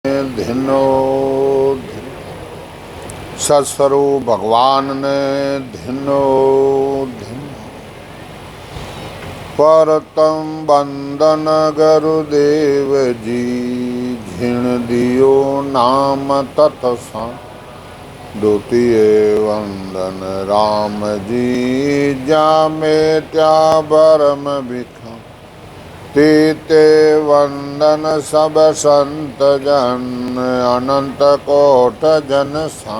धिनो सत्स्वरूप भगवान ने धिनो परतम बंदन गुरुदेव जी झिण दियो नाम तत्सा द्वितीय वंदन राम जी जामे त्या बरम बिखा तीते वंदन सब संत जन अनंत कोट जन सा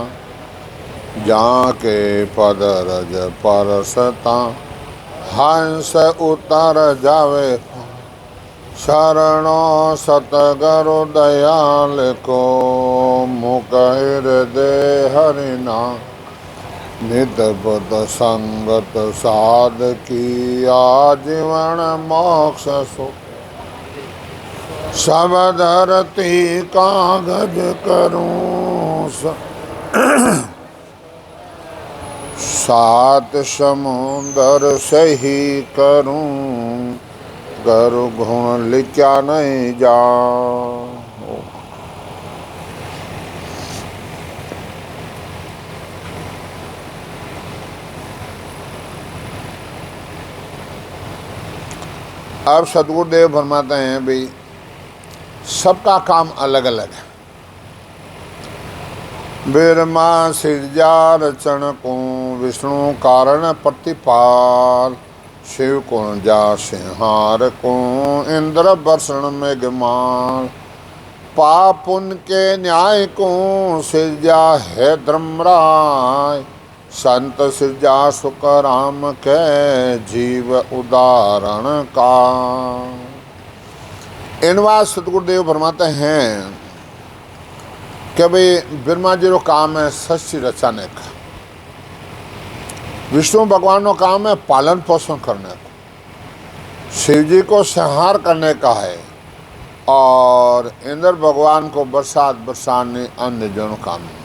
जाके पद रज परसता हंस उतर जावे शरणो सतगुरु दयाल को मुख हृदय हरिना नित पद संगत साध की आजीवन मोक्ष सो सब धरती कागज करूं सात समुंदर सही करूं गुरु गुण लिखा नहीं जा। अब सतगुरुदेव फरमाते हैं भाई सबका काम अलग अलग है। बिरमा सिरजा रचन को विष्णु कारण प्रतिपाल शिव को जा सिंहार को इंद्र वर्षण मेघमाल पाप उनके न्याय को सिरजा है धर्मराय संत सिरजा सुख राम के जीव उदाहरण का। इन बात सतगुरुदेव फरमाते हैं कि भाई ब्रह्मा जी का काम है सृष्टि रचाने का, विष्णु भगवान का काम है पालन पोषण करने का, शिव जी को संहार करने का है और इंद्र भगवान को बरसात बरसाने अन्य जन काम है।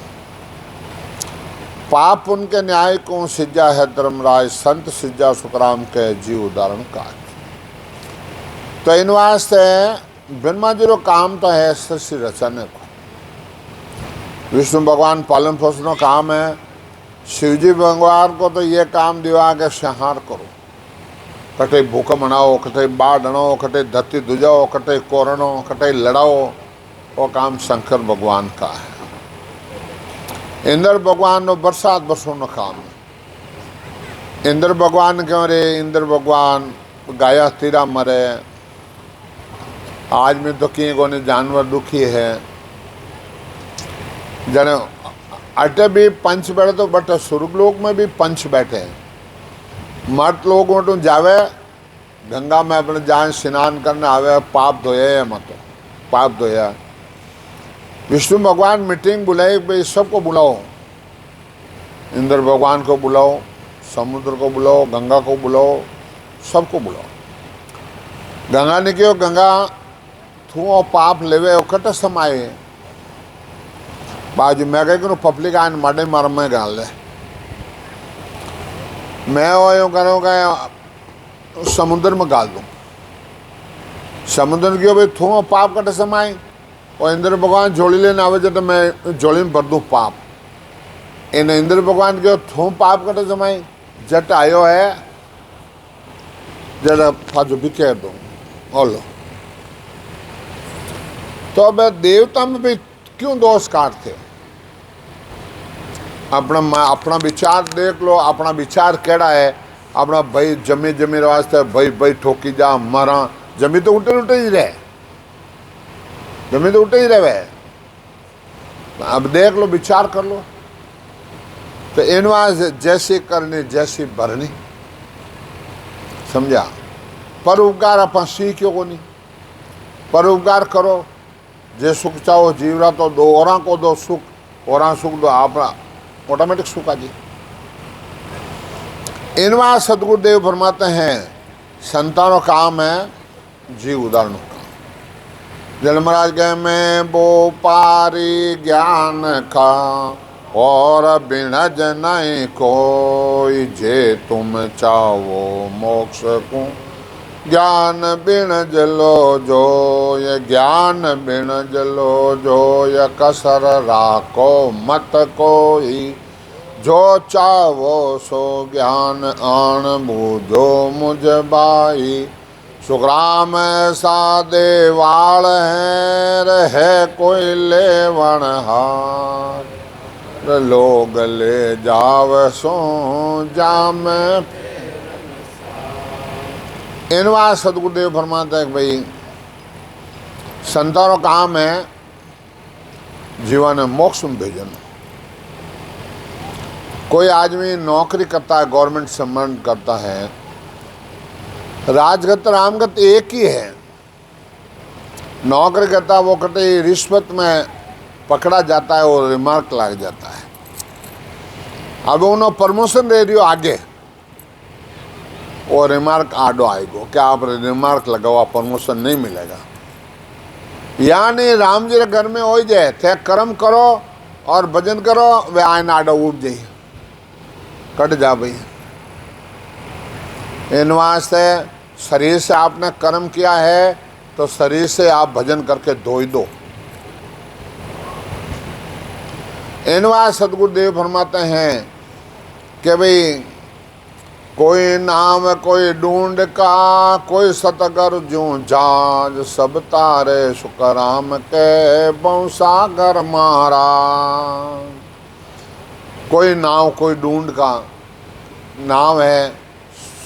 पाप उनके न्याय को सिज्जा है धर्मराज संत सिज्जा सुखराम के जीव उदाहरण का। तो इन वास्ते ब्रह्मा जी का काम तो है सृष्टि रचने को, विष्णु भगवान पालन पोषण का काम है, शिव जी भगवान को तो ये काम दिवा के संहार करो, कटे भूख मनाओ, कटे बाढ़ डनो, कटे धरती दुजाओ, कटे कोरणो, कटे लड़ाओ, वो काम शंकर भगवान का है। इंद्र भगवान नो बरसात बरसों काम है। इंद्र भगवान क्यों रे इंद्र भगवान गाया तीरा मरे आज में तो किए कोने जानवर दुखी है जन अटे भी पंच बैठे तो बट स्वर्ग लोक में भी पंच बैठे हैं। मर्द लोग तो जावे गंगा में अपने जान स्नान करने आवे पाप धोया मत पाप धोया। विष्णु भगवान मीटिंग बुलाई भाई सबको बुलाओ, इंद्र भगवान को बुलाओ, समुद्र को बुलाओ, गंगा को बुलाओ, सबको बुलाओ। गंगा ने क्यों गंगा थू पाप लेवे कट समाये बाजू मैं कह पब्लिक आन माडे मार में गाल ले मैं वो करूँगा समुद्र में गाल दूँ। समुद्र क्यों भाई थू पाप कट समाये और इंद्र भगवान जोड़ी लेने आवे तो मैं जोड़ी में भर दूँ पाप। इन इंद्र भगवान के थू पाप कटे जमाई जट आयो है जरा फाजू भी कह दो बोलो। तो अब देवता में भी क्यों दोष काटते? अपना विचार देख लो, अपना विचार केड़ा है। अपना भाई जमी जमी वास्ते भाई ठोकी जा मरा जमी तो उल्टे उल्टे ही रहे, जमी तो उल्टे ही रहे। अब देख लो विचार कर लो तो इनवाज जैसी करनी जैसी भरनी समझा। परोपकार अपन सीखो को नहीं, परोपकार करो जे सुख चाहो जीवरा तो दो और को दो सुख और सुख दो अपना ऑटोमेटिक सुख आ जी। इनवा सतगुरुदेव फरमाते हैं संतानों काम है जीव उदाहरण का। जलमराज गए में वो पारी ज्ञान का और बिनज नहीं कोई जे तुम चाहो मोक्ष को ज्ञान बिन जलो जो ये ज्ञान बिन जलो जो ये कसर राखो मत कोई जो चावो सो ज्ञान आन बूझो मुझ बाई सुखराम ऐसा देवाल है रहे कोई लेवन हार लोग ले जाव सो जाम इन बात सदगुरुदेव फरमाते हैं कि भाई संतानों का काम है जीवन में मोक्ष में भेजना। कोई आदमी नौकरी करता है, गवर्नमेंट संबंध करता है, राजगत रामगत एक ही है। नौकरी करता है वो कटे रिश्वत में पकड़ा जाता है और रिमार्क लग जाता है। अब उन्होंने प्रमोशन दे रही हो आगे और रिमार्क आडो आएगो क्या आप रिमार्क लगाओ प्रमोशन नहीं मिलेगा। यानी राम जी के घर में हो जाए थे कर्म करो और भजन करो वे आयन आडो उठ जाइए कट जा भाई। इन वास्ते शरीर से आपने कर्म किया है तो शरीर से आप भजन करके धो ही दो। इन वास्ते सदगुरुदेव फरमाते हैं कि भाई कोई नाम कोई ढूंढ का कोई सतगर जू जाज सब तारे सुखराम के बंसागर मारा। कोई नाव कोई ढूंढ का नाव है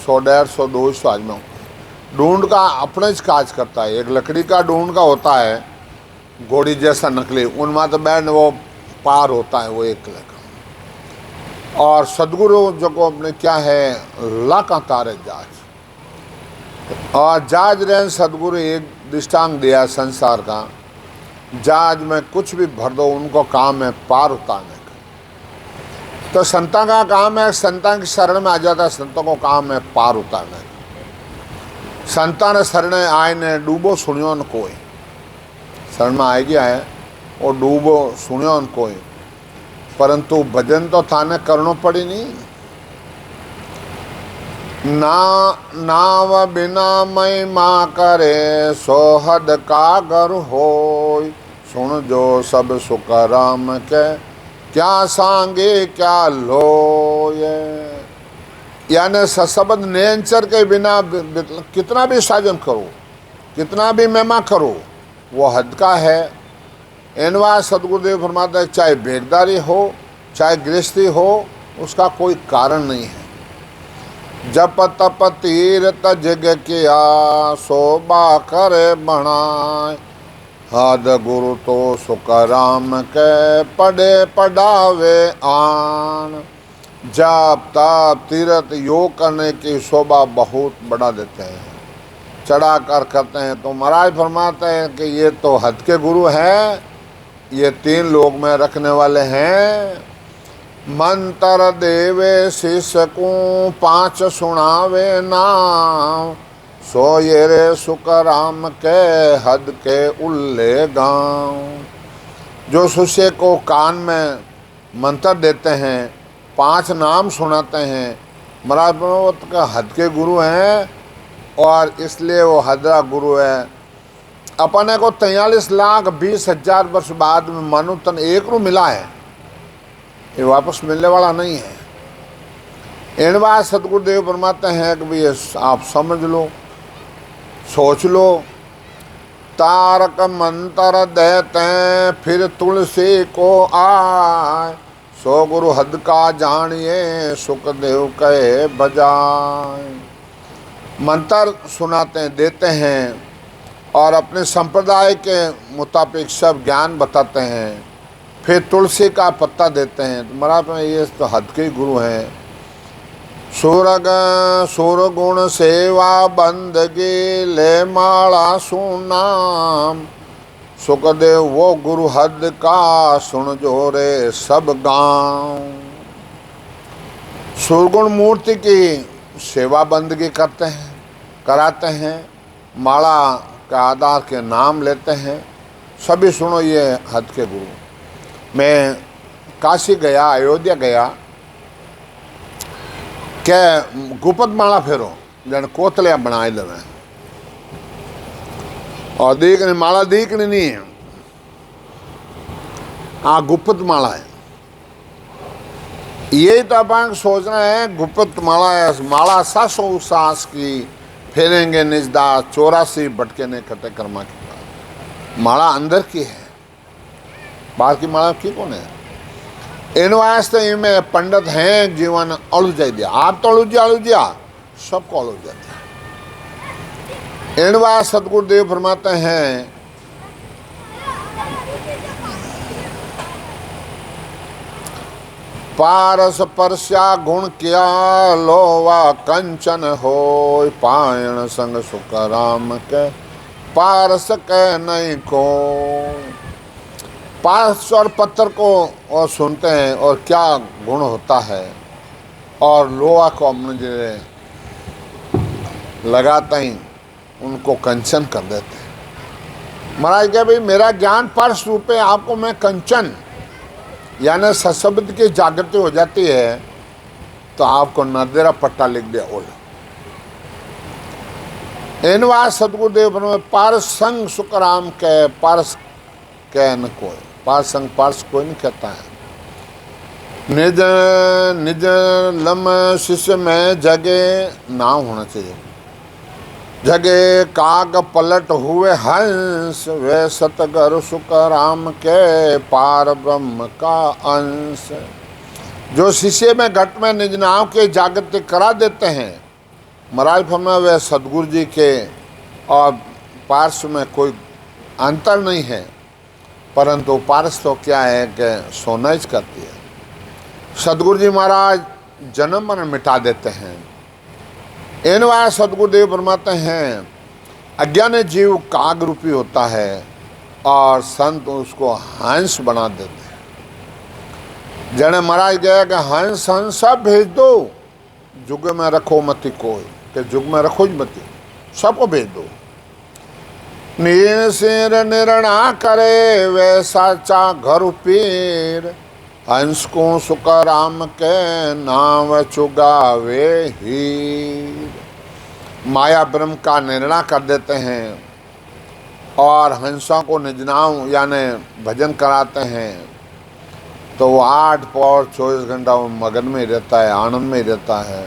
100 150 200 आदमियों ढूंढ का अपने काज करता है। एक लकड़ी का ढूंढ का होता है घोड़ी जैसा नकली उनमें तो बैठ वो पार होता है वो एक लकड़ी। और सदगुरु जो को अपने क्या है लाखा तारे जहाज और जहाज रहे सदगुरु एक दृष्टांत दिया संसार का। जहाज में कुछ भी भर दो उनको काम है पार उतारने का। तो संता का काम है संता की शरण में आ जाता है। संतों को काम है पार उतारने का। संता ने शरण आए ने डूबो सुनियो न कोई शरण में आएगी आए और डूबो सुनियो न कोई परंतु भजन तो थाने करनो पड़ी नहीं। नाव बिना महिमा करे सोहद कागर होय सुन जो सब सुख राम के क्या सांगे क्या लोय। यानी सशब्द नेंचर के बिना कितना भी साजन करो कितना भी महिमा करो वो हद का है। इनवा सदगुरुदेव फरमाता है चाहे बेगदारी हो चाहे गृहस्थी हो उसका कोई कारण नहीं है। जप तप तीरथ जग किया शोभा करे बनाए हद गुरु तो सुख राम के पढ़े पढ़ावे आन। जप तप तीर्थ योग करने की शोभा बहुत बढ़ा देते हैं चढ़ा कर करते हैं। तो महाराज फरमाते हैं कि ये तो हद के गुरु हैं ये 3 लोग में रखने वाले हैं। मंत्र देवे शिष्य को 5 सुनावे नाम सो ये रे सुख राम के हद के उल्ले गाँव। जो शिष्य को कान में मंत्र देते हैं 5 नाम सुनाते हैं महाराज का हद के गुरु हैं और इसलिए वो हदरा गुरु है। अपने को 43,20,000 वर्ष बाद में मानो तन एक रू मिला है ये वापस मिलने वाला नहीं है। इन बात सदगुरुदेव फरमाते हैं कि भाई आप समझ लो सोच लो। तारक मंत्र देते फिर तुलसी को आए सो गुरु हद का जानिए सुखदेव कहे बजाए। मंत्र सुनाते देते हैं और अपने संप्रदाय के मुताबिक सब ज्ञान बताते हैं फिर तुलसी का पत्ता देते हैं। तो महाराज में ये तो हद के गुरु हैं। सुर गुण सेवा बंदगी ले माला सुनाम सुखदेव वो गुरु हद का सुन जोरे सब गाँव। सुरगुण मूर्ति की सेवा बंदगी करते हैं कराते हैं माला का आधार के नाम लेते हैं। सभी सुनो ये हद के गुरु। मैं काशी गया अयोध्या गया क्या गुपत माला फेरो जन कोतलिया बनाए लवे और देखने माला देखने नहीं है, गुप्त माला है। यही तो अपन सोचना है, गुप्त माला है। माला 700 सास की फेरेंगे निजदा 84 भटके ने कटे कर्मा की बात। माला अंदर की है, बाहर की माला की कौन है? इन वास्ते में पंडित हैं जीवन अड़ुजाई दिया। आप तो अड़ुजिया सबको अड़ुजा दिया। इन वास्ते सतगुरुदेव फरमाते हैं, पारस परस्या गुण किया लोवा कंचन हो, पायण संग सुख राम के पारस के नहीं को। पारस और पत्थर को और सुनते हैं और क्या गुण होता है, और लोहा को हमने लगाते ही उनको कंचन कर देते हैं। महाराज क्या भाई, मेरा ज्ञान पारस रूप है, आपको मैं कंचन यानी सशब्द की जागृति हो जाती है तो आपको नदेरा पट्टा लिख दिया ओला। इन बात सतगुरुदेव ने पारस संग सुख राम के पारस कह न कोई, पारस संग पारस कोई नहीं कहता है। निज निज लम शिष्य में जगे ना होना चाहिए। जगे काग पलट हुए हंस, वे सतगर सुख राम के पार ब्रह्म का अंश। जो शिष्य में घट में निज नाम के जागृति करा देते हैं, महाराज फरमा वे सदगुरु जी के और पार्श में कोई अंतर नहीं है, परंतु पार्श तो क्या है कि सोनाइज करती है। सदगुरु जी महाराज जन्म मरण मिटा देते हैं। इन बार सदगुरुदेव फरमाते हैं, अज्ञानी जीव काग रूपी होता है और संत उसको हंस बना देते हैं। जने महाराज गया कि हंस हंस सब भेज दो, जुग में रखो मती कोई, कि जुग में रखो ही मती, सबको भेज दो। नीर सिर निर्णा करे वे साचा घर पीर, हंस को सुख राम के नाम चुगावे ही। माया ब्रह्म का निर्णय कर देते हैं और हंसों को निज नाम यानी भजन कराते हैं, तो वो 8 पौर 24 घंटा मगन में रहता है, आनंद में रहता है।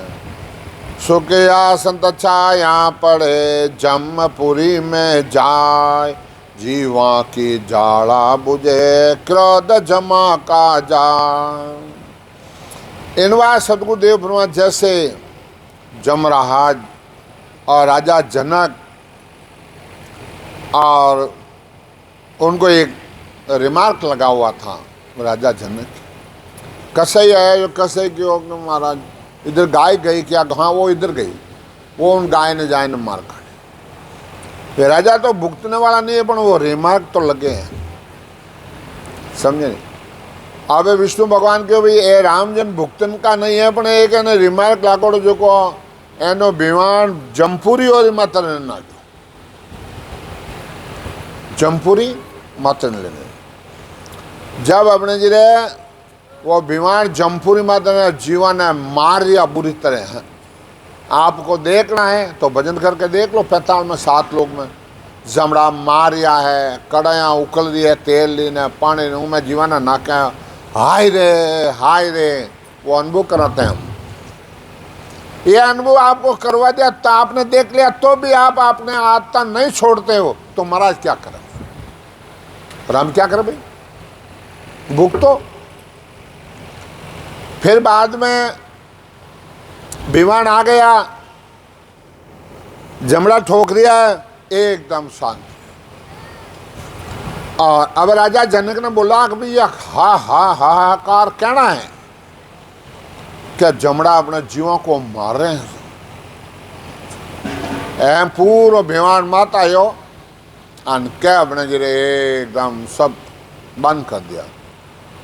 सुखया संत छाया पड़े जमपुरी में जाय, जीवा की जाड़ा बुझे क्रोध जमा का जाय। इन बार सतगुरुदेव ब्रह्मा जैसे जमराज और राजा जनक, और उनको एक रिमार्क लगा हुआ था राजा जनक, कसई है जो कसई की महाराज इधर गाय गई क्या, हाँ वो इधर गई, वो उन गाय ने जाए न मार खाए। फिर राजा तो भुगतने वाला नहीं है, पर वो रिमार्क तो लगे हैं, समझे नहीं। अब विष्णु भगवान के भाई ए रामजन भुगतन का नहीं है, पर एक है रिमार्क लाकोड़ जो को एनो बीमार जमपुरी और माता ने ना जमपुरी माता ने लेने। जब अपने जी रहे वो बीमार जमपुरी माता ने जीवन है मार दिया बुरी तरह है। आपको देखना है तो भजन करके देख लो, 45 में 7 लोग में जमड़ा मारिया है, कड़ाया उकल दी है, तेल लीने पानी में जीवाना नाका, हाय रे वो अनुभव कराते हैं हम। ये अनुभव आपको करवा दिया तो आपने देख लिया, तो भी आप अपने आत्मा नहीं छोड़ते हो, तो महाराज क्या करें, और हम क्या करें भाई, भुगतो। फिर बाद में विमान आ गया, जमड़ा ठोक दिया, एकदम शांत। और अब राजा जनक ने बोला कि भैया हाहाकार कहना है क्या, जमड़ा अपने जीवों को मार रहे हैं। एम पूरा विमान माता यो अन क्या अपने गिरे एकदम सब बंद कर दिया।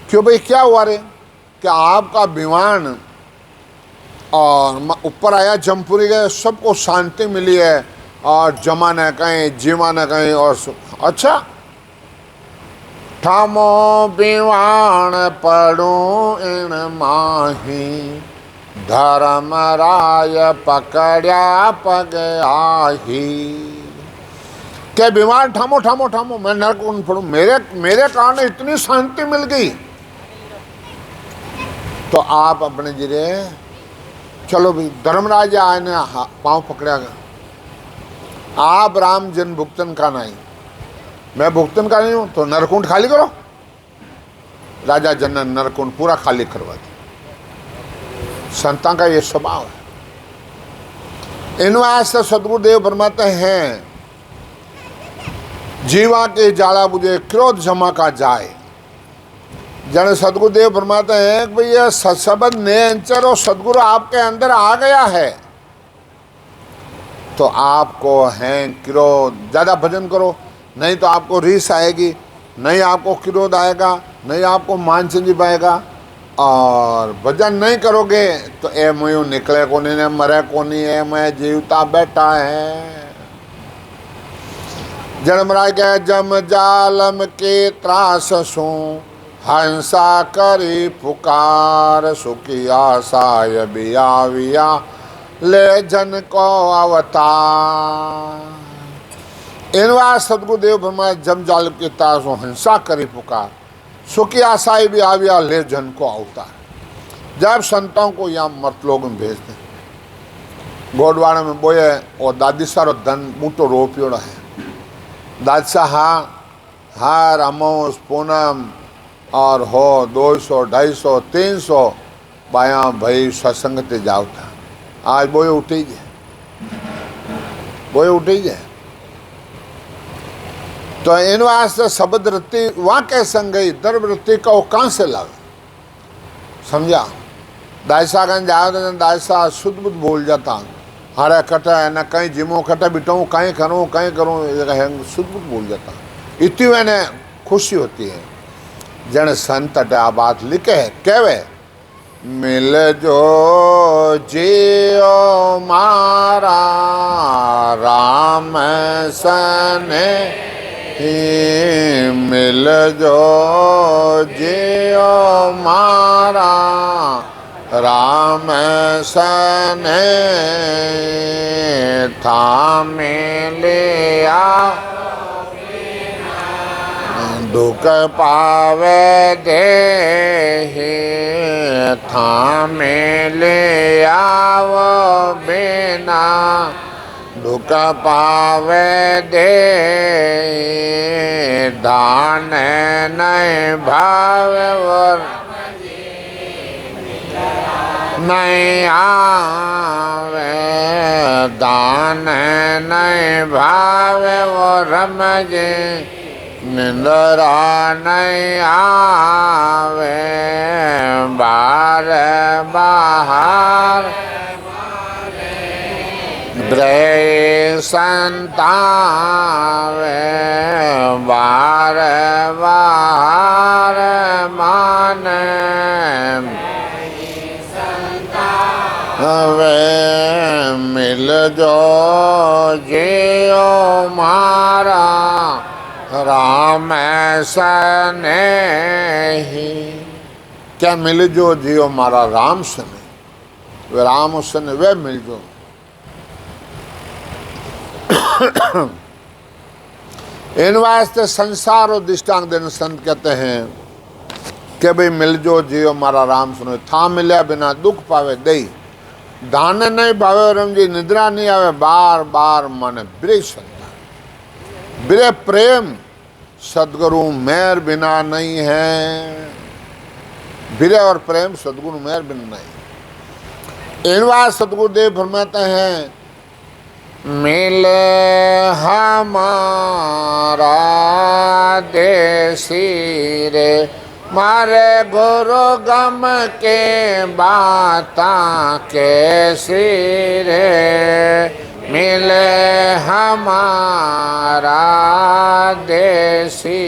क्यों भाई क्या हुआ रे, कि आपका विमान और ऊपर आया जमपुरी गए, सबको शांति मिली है और जमा न कहीं जीवा न कहीं। और अच्छा ठामो विमान पड़ो इन माही, धर्म राय पकड़िया पग आही। क्या बीमार ठामो ठामो ठामो, मैं नरकुंड पढ़ू, मेरे कारण इतनी शांति मिल गई। तो आप अपने जिरे चलो भाई, धर्मराज आए ने पाँव पकड़ा गया, आप राम जन भुगतन का नहीं, मैं भुगतन का नहीं हूं, तो नरकुंड खाली करो। राजा जनन नरकुंड पूरा खाली करवा दिया। संतां का ये स्वभाव है। इन वास्ते सदगुरुदेव फरमाते हैं, जीवा के जाला बुझे क्रोध जमा का जाए। जन सदगुरुदेव फरमाते हैं कि भैया सत्सबंध नेचर और सदगुरु आपके अंदर आ गया है तो आपको है क्रोध, ज्यादा भजन करो, नहीं तो आपको रीस आएगी, नहीं आपको क्रोध आएगा, नहीं आपको मान संजीव आएगा। और भजन नहीं करोगे तो ए मयूं निकले कोनी ने मरे कोनी, ए मैं जीवता बैठा है। जनमराय के जम जालम के त्रास सो हंसा करी पुकार, सुखी आशाय बिया विया ले जन को अवतार। इनवा सदगुरुदेव फरमाए जम जाल के त्रास सो हंसा करी पुकार, सुखी आशाई भी आविया ले जन को अवतार। जब संतों को यहाँ मर्त लोग में भेज दें, गोडवाड़ा में बोए और दादी सारो धन मोटो रोपियोड़ है, दादशाह हर अमोस पूनम और हो 200 250 300 बाया भाई सत्संग ते जाओ था। आज बोए उठी जाए, बोए उठी जाए। तो इन वास्ते शब्द वृत्ति वहाँ के संग गई, दर वृत्ति का वो कहाँ से लावे, समझा। दादशाह कहीं जाओ तो दादशाह शुद्ध बुद्ध बोल जाता, हरे कटा है ना कहीं जिमो कटा बिटाऊँ, कहीं करूँ शुद्ध बुद्ध बोल जाता। इतनी मैंने खुशी होती है। जन संत आ बात लिखे है, कहवे मिल जो जियो मारा राम सने, मिल जो जियो मारा राम सने, था मिले आ दुख पावे दे, था मिले आव बिना दुख पावे दे, दान नहीं भावे वर नहीं आवे, दान नहीं भावे वो रमजे, निंदरा नहीं आवे, बार बाहर ब्रह्म संतावे, बार बाहर माने वे, मिल जो जियो मारा राम सने ही। क्या मिल जो जियो मारा राम सने, वे राम सने वे मिल जो। इन वास्ते संसार और दृष्टांत देने संत कहते हैं कि भाई मिल जो जियो मारा राम सुनो, था मिले बिना दुख पावे दई, दान नहीं भावे रम जी, निद्रा नहीं आवे बार बार मन ब्रे संता, ब्रे प्रेम सदगुरु मेर बिना नहीं है, बिरे और प्रेम सदगुरु मेर बिना नहीं। इन बात सदगुरुदेव फरमाते हैं, मिले हमारा देसी रे, मारे गुरु गम के बाता कैसी रे, मिले हमारा देसी,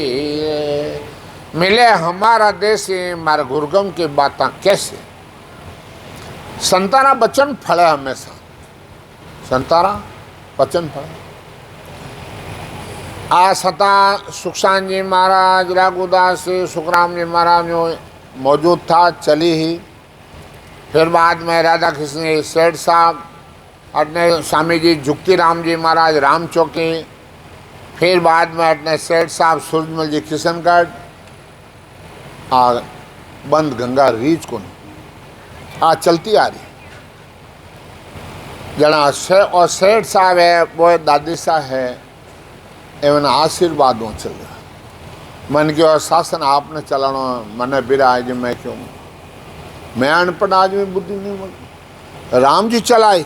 मिले हमारा देसी मारे गुरुगम की बातें कैसे। संतारा बचन फले हमेशा, संतारा बचन फले। आ सता सुखसान जी महाराज, राघुदास सुखराम जी महाराज जो मौजूद था, चली ही। फिर बाद में राधा कृष्ण सेठ साहब, अपने स्वामी जी जुक्ति राम जी महाराज राम चौकी, फिर बाद में अपने सेठ साहब सूरजमल जी किशनगढ़ आ बंद गंगा रीच को आ चलती आ रही जना और सेठ साहब है वो दादी साहब है एवं आशीर्वादों चल रहा मन के और शासन आपने चलाना मन बिरा आज मैं क्यों मैं अनपढ़ आदमी बुद्धि नहीं मिल राम जी चलाए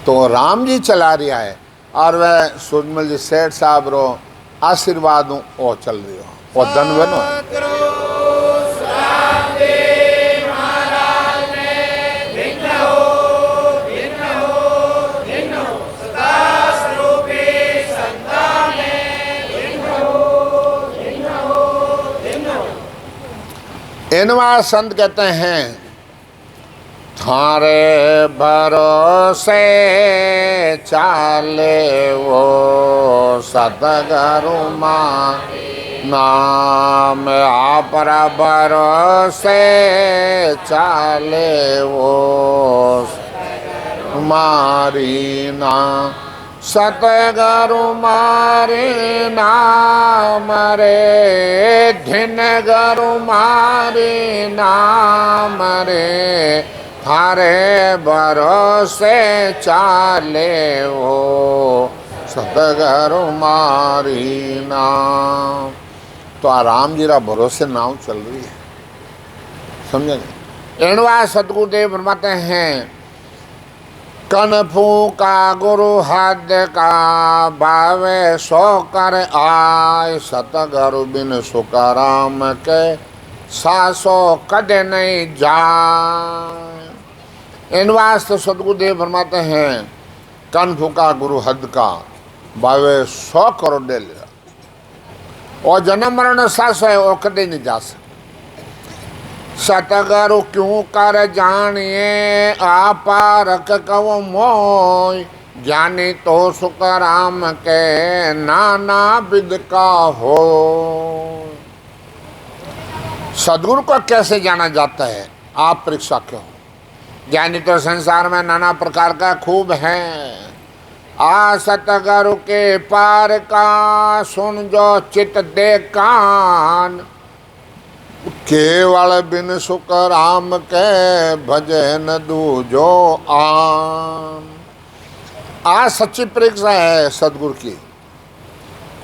तो राम जी चला रहा है और वह सूरजमल जी सेठ साहब रो आशीर्वाद वो चल रही हो और धन बनो इनवा संत कहते हैं थारे भरोसे चाले वो सतगुरु मां नाम आप भरोसे चाले वो मारी ना सतगुरु मारे नाम रे धिन गुरु मारे नाम रे थारे भरोसे चाले वो सतगुरु मारी नाम। तो आ राम जी रा भरोसे नाव चल रही है समझे एणवा सतगुरुदेव फरमाते हैं कनफू का गुरु हद का भावे सो कर आय सतगुरु बिन सुकाराम के सासो कदे नहीं जाए। इन वास्ते सतगुरुदेव फरमाते हैं कनफू का गुरु हद का भावे 100 करोड़ दे लिया और जन्म मरण सासो है वो कदे नहीं जा सकते। सतगुरु क्यों कर जानिए आपा रख कव मोय ज्ञानी तो सुख राम के नाना विद का हो। सदगुरु को कैसे जाना जाता है आप परीक्षा क्यों। ज्ञानी तो संसार में नाना प्रकार का खूब है आ सतगुरु के पार का सुन जो चित दे कान केवल बिन सुख राम के भजन दूजो आन। आज सच्ची परीक्षा है सदगुरु की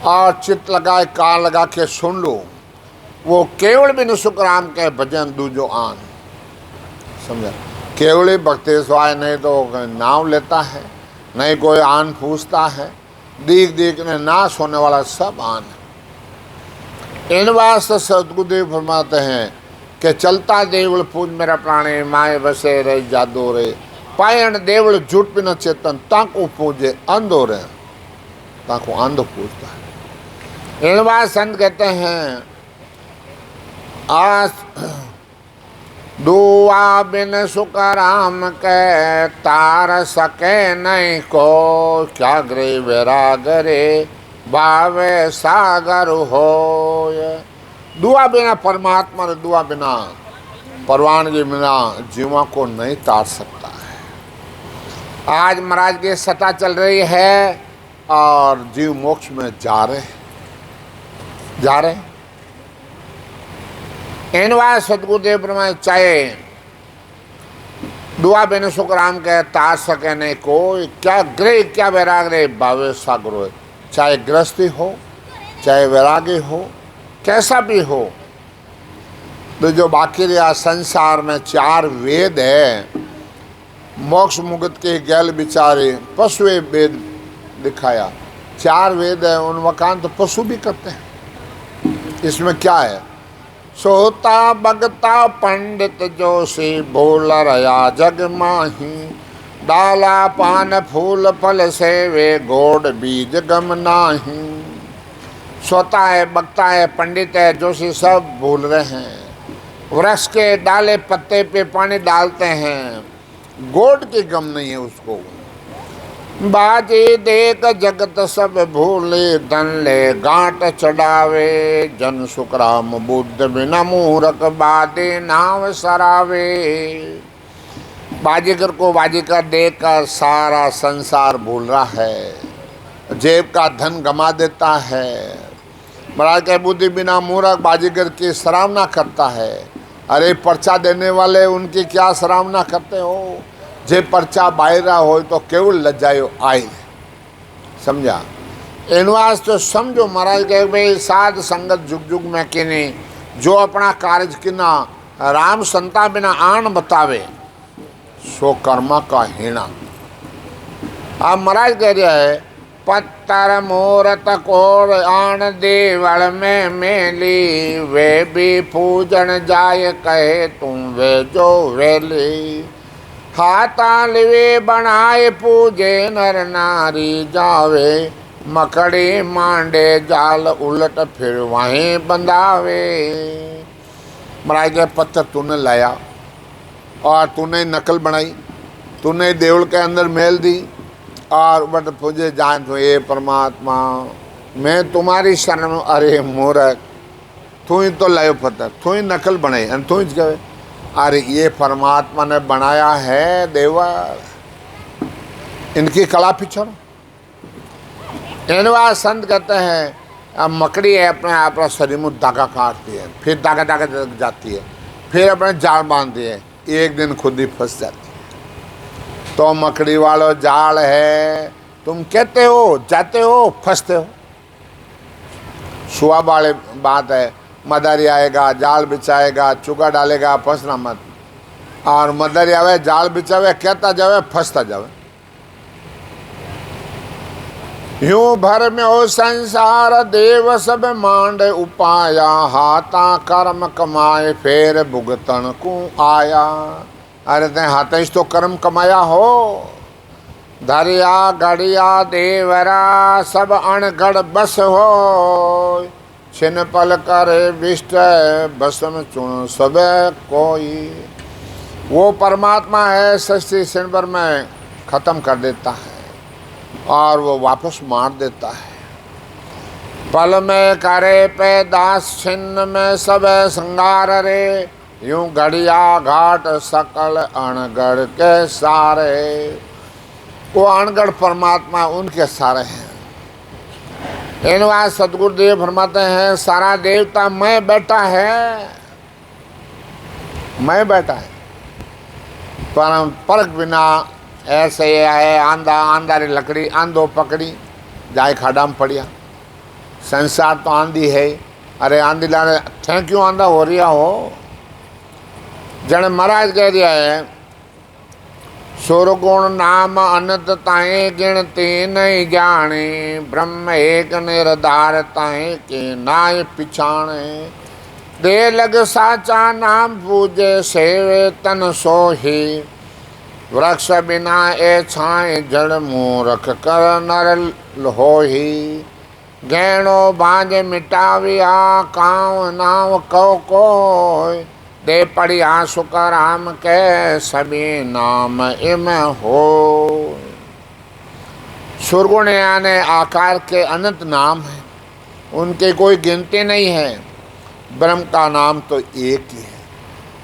और चित्त लगाए कान लगा के सुन लो वो केवल बिन सुख राम के भजन दूजो आन। समझा केवल ही भक्ति स्वाय नहीं तो नाम लेता है नहीं कोई आन पूछता है दीख दीख ने नाश होने वाला सब आन है। इन वास्ते सतगुरुदेव फरमाते हैं कि चलता देवल पूज मेरा प्राणी माए बसे रे जादो रे पायण देवल झूठ बिना चेतन ताको पूजे अंधो रे ताको अंधो पूजता है। इन वास्ते संत कहते हैं आज दुआ बिन सुख राम के तार सके नहीं को क्या ग्रे वैराग रे भावे सागर हो। दुआ बिना परमात्मा ने दुआ बिना परवानगी बिना जीवों को नहीं तार सकता है। आज महाराज की सत्ता चल रही है और जीव मोक्ष में जा रहे इन बार सतगुरुदेव प्रमाण चाहे दुआ बिना सुख राम के तार सके नहीं कोई क्या ग्रह क्या वैराग रे भावे सागर हो। चाहे गृहस्थी हो चाहे वैरागी हो कैसा भी हो तो जो बाकी रहा संसार में 4 वेद है मोक्ष मुक्त के गैल बिचारे पशुए वेद दिखाया 4 वेद है उन वकान तो पशु भी करते हैं। इसमें क्या है सोता भगता पंडित जोशी बोल रया जग माही डाला पान फूल फल सेवे गोड़ बीज गम नाही। सोता है बगता है पंडित है जोशी सब भूल रहे हैं वृक्ष के डाले पत्ते पे पानी डालते हैं गोड़ की गम नहीं है उसको। बाजे देख जगत सब भूले धन ले गांठ चढ़ावे जन सुखराम बुद्ध बिना मूरख बादे नाव सरावे। बाजीगर को बाजीगर देखकर सारा संसार भूल रहा है जेब का धन गमा देता है। महाराज के बुद्धि बिना मूर्ख बाजीगर की सराहना करता है। अरे पर्चा देने वाले उनकी क्या सराहना करते हो। जे पर्चा बाहरा हो तो केवल लज्जायो आए। समझा इन वास्ते समझो महाराज के भाई साध संगत जुग जुग में किने जो अपना कार्य किना राम संता बिना आन बतावे सो कर्मा का हीना। अब महाराज कह रहा है पत्थर मूरत कोर आन देवल में मेली वे भी पूजन जाय कहे तुम वे जो वेली। हाथां लिवे बनाए पूजे नर नारी जावे मकड़ी मांडे जाल उलट फिर वहीं बंधावे। महाराज के पत्थर तूने लाया और तूने नकल बनाई, तूने देवल के अंदर मेल दी और बट पूजे जान तो ये परमात्मा मैं तुम्हारी शरण में। अरे मूर्ख तू ही तो लायो पत्थर, तू ही नकल बनाई और तू ही कहे अरे ये परमात्मा ने बनाया है देवर, इनकी कला पिछड़। इनवा संत कहते हैं अब मकड़ी है अपने अपना शरीर में धागा काटती है, फिर धागा धागा जाती है, फिर अपने जाल बांधती है, एक दिन खुद ही फंस जाती है। तो मकड़ी वालों जाल है, तुम कहते हो जाते हो फंसते हो। सुआ वाले बात है, मदारी आएगा जाल बिछाएगा चुका डालेगा फंसना मत, और मदारी आवे जाल बिछावे कहता जावे फंसता जावे। यूं भर में हो संसार देव सब मांड उपाया हाथा कर्म कमाए फिर भुगतन को आया। अरे ते हाथ तो कर्म कमाया हो, धरिया गड़िया देवरा सब अणगढ़ बस हो। छिन पल करे विष्ट बसम चुन सब कोई। वो परमात्मा है सृष्टि क्षण भर में खत्म कर देता है और वो वापस मार देता है। पल में करे पैदास छिन्न में सब संगार रे। यूं घड़िया घाट सकल अणगढ़ के सारे। वो अणगढ़ परमात्मा उनके सारे हैं। इन बात सतगुरुदेव फरमाते हैं सारा देवता मैं बैठा है, मैं बैठा है। परम परख बिना ऐसे है आंधा आंधारी लकड़ी आंधो पकड़ी जाए खाड़ा में पड़िया। संसार तो आंधी है, अरे आंधी लाने थे क्यों आंधा हो रिया हो। जन महाराज कह दिया है सुरगुण नाम अनंत ताए गिनती नहीं जाने। ब्रह्म एक निरधार ताए के नाय पिछाणे। दे लग साचा नाम पूजे सेवे तन सोही। वृक्ष बिना ए छाए जड़ मूरख कर नर होही। गहणो बांझ मिटाविया काव नाव कौ कोय। दे पढ़िया सुकराम के सभी नाम इम हो। सुरगुण यानी आकार के अनंत नाम है, उनके कोई गिनती नहीं है। ब्रह्म का नाम तो एक ही है,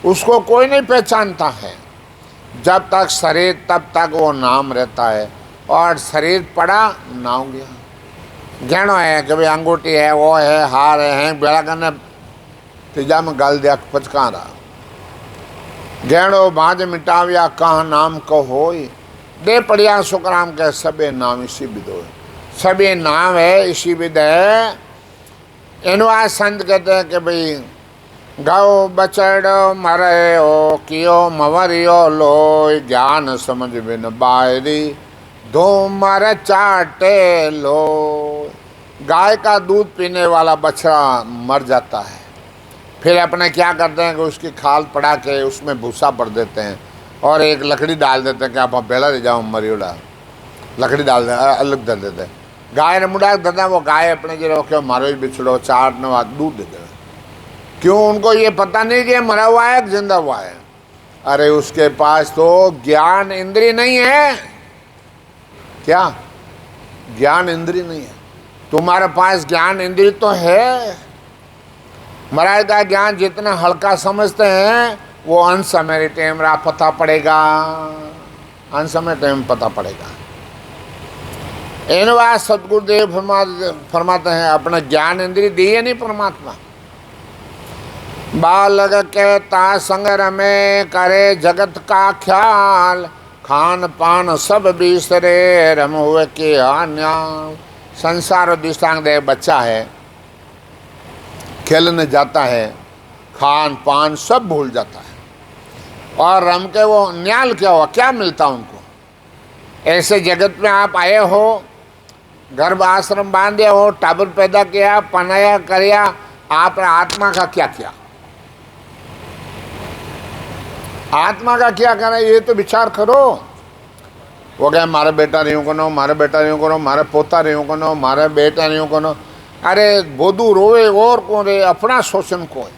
उसको कोई नहीं पहचानता है। जब तक शरीर तब तक वो नाम रहता है, और शरीर पड़ा नाम गया। गहनो है कि भाई अंगूठी है वो है हार है बेड़ा करने तीजा में गाल दिया पचका रहा। गहणो बांझ मिटाविया कहाँ नाम को होई। दे पड़िया सुखराम के सबे नाम इसी विद हो। सभी नाम है इसी विद है। इनवा संत कहते हैं कि भाई गौ बछड़ो मरे हो कियो मवरियो लोय। ज्ञान समझ बिन बायरी धूमर चाटे लो। गाय का दूध पीने वाला बछड़ा मर जाता है, फिर अपने क्या करते हैं कि उसकी खाल पड़ा के उसमें भूसा भर देते हैं और एक लकड़ी डाल देते हैं कि आप बेला ले जाओ मरियोड़ा। लकड़ी डाल दे अलग धर देते हैं। गाय ने मुड़ा धरना, वो गाय अपने जो क्यों मारो बिछड़ो चार नवा दूध देते हैं। क्यों? उनको ये पता नहीं कि मरा हुआ है जिंदा हुआ है। अरे उसके पास तो ज्ञान इंद्रिय नहीं है। क्या ज्ञान इंद्रिय नहीं है? तुम्हारे पास ज्ञान इंद्रिय तो है। महाराज का ज्ञान जितना हल्का समझते हैं वो अंश समय टाइम रहा पता पड़ेगा, अंश समय टाइम पता पड़ेगा। इन बात सतगुरुदेव फरमाते हैं, अपना ज्ञान इंद्रिय दी है नहीं परमात्मा। बालक कहता संग रमे करे जगत का ख्याल, खान पान सब बिसरे रम हुए के अन्याल। संसार और दृष्टांत एक बच्चा है, खेलने जाता है, खान पान सब भूल जाता है, और रम के वो न्याल क्या हुआ, क्या मिलता उनको। ऐसे जगत में आप आए हो, गर्भ आश्रम बांधे हो, टाबर पैदा किया, पनाया किया, आपने आत्मा का क्या किया, आत्मा का क्या करें, ये तो विचार करो। वो क्या मारे बेटा नहीं करो, मारे बेटा नहीं करो, मारे पोता नहीं करो, मारे बेटा नहीं करो। अरे बोधू रोवे और कौन रे, अपना शोषण को है,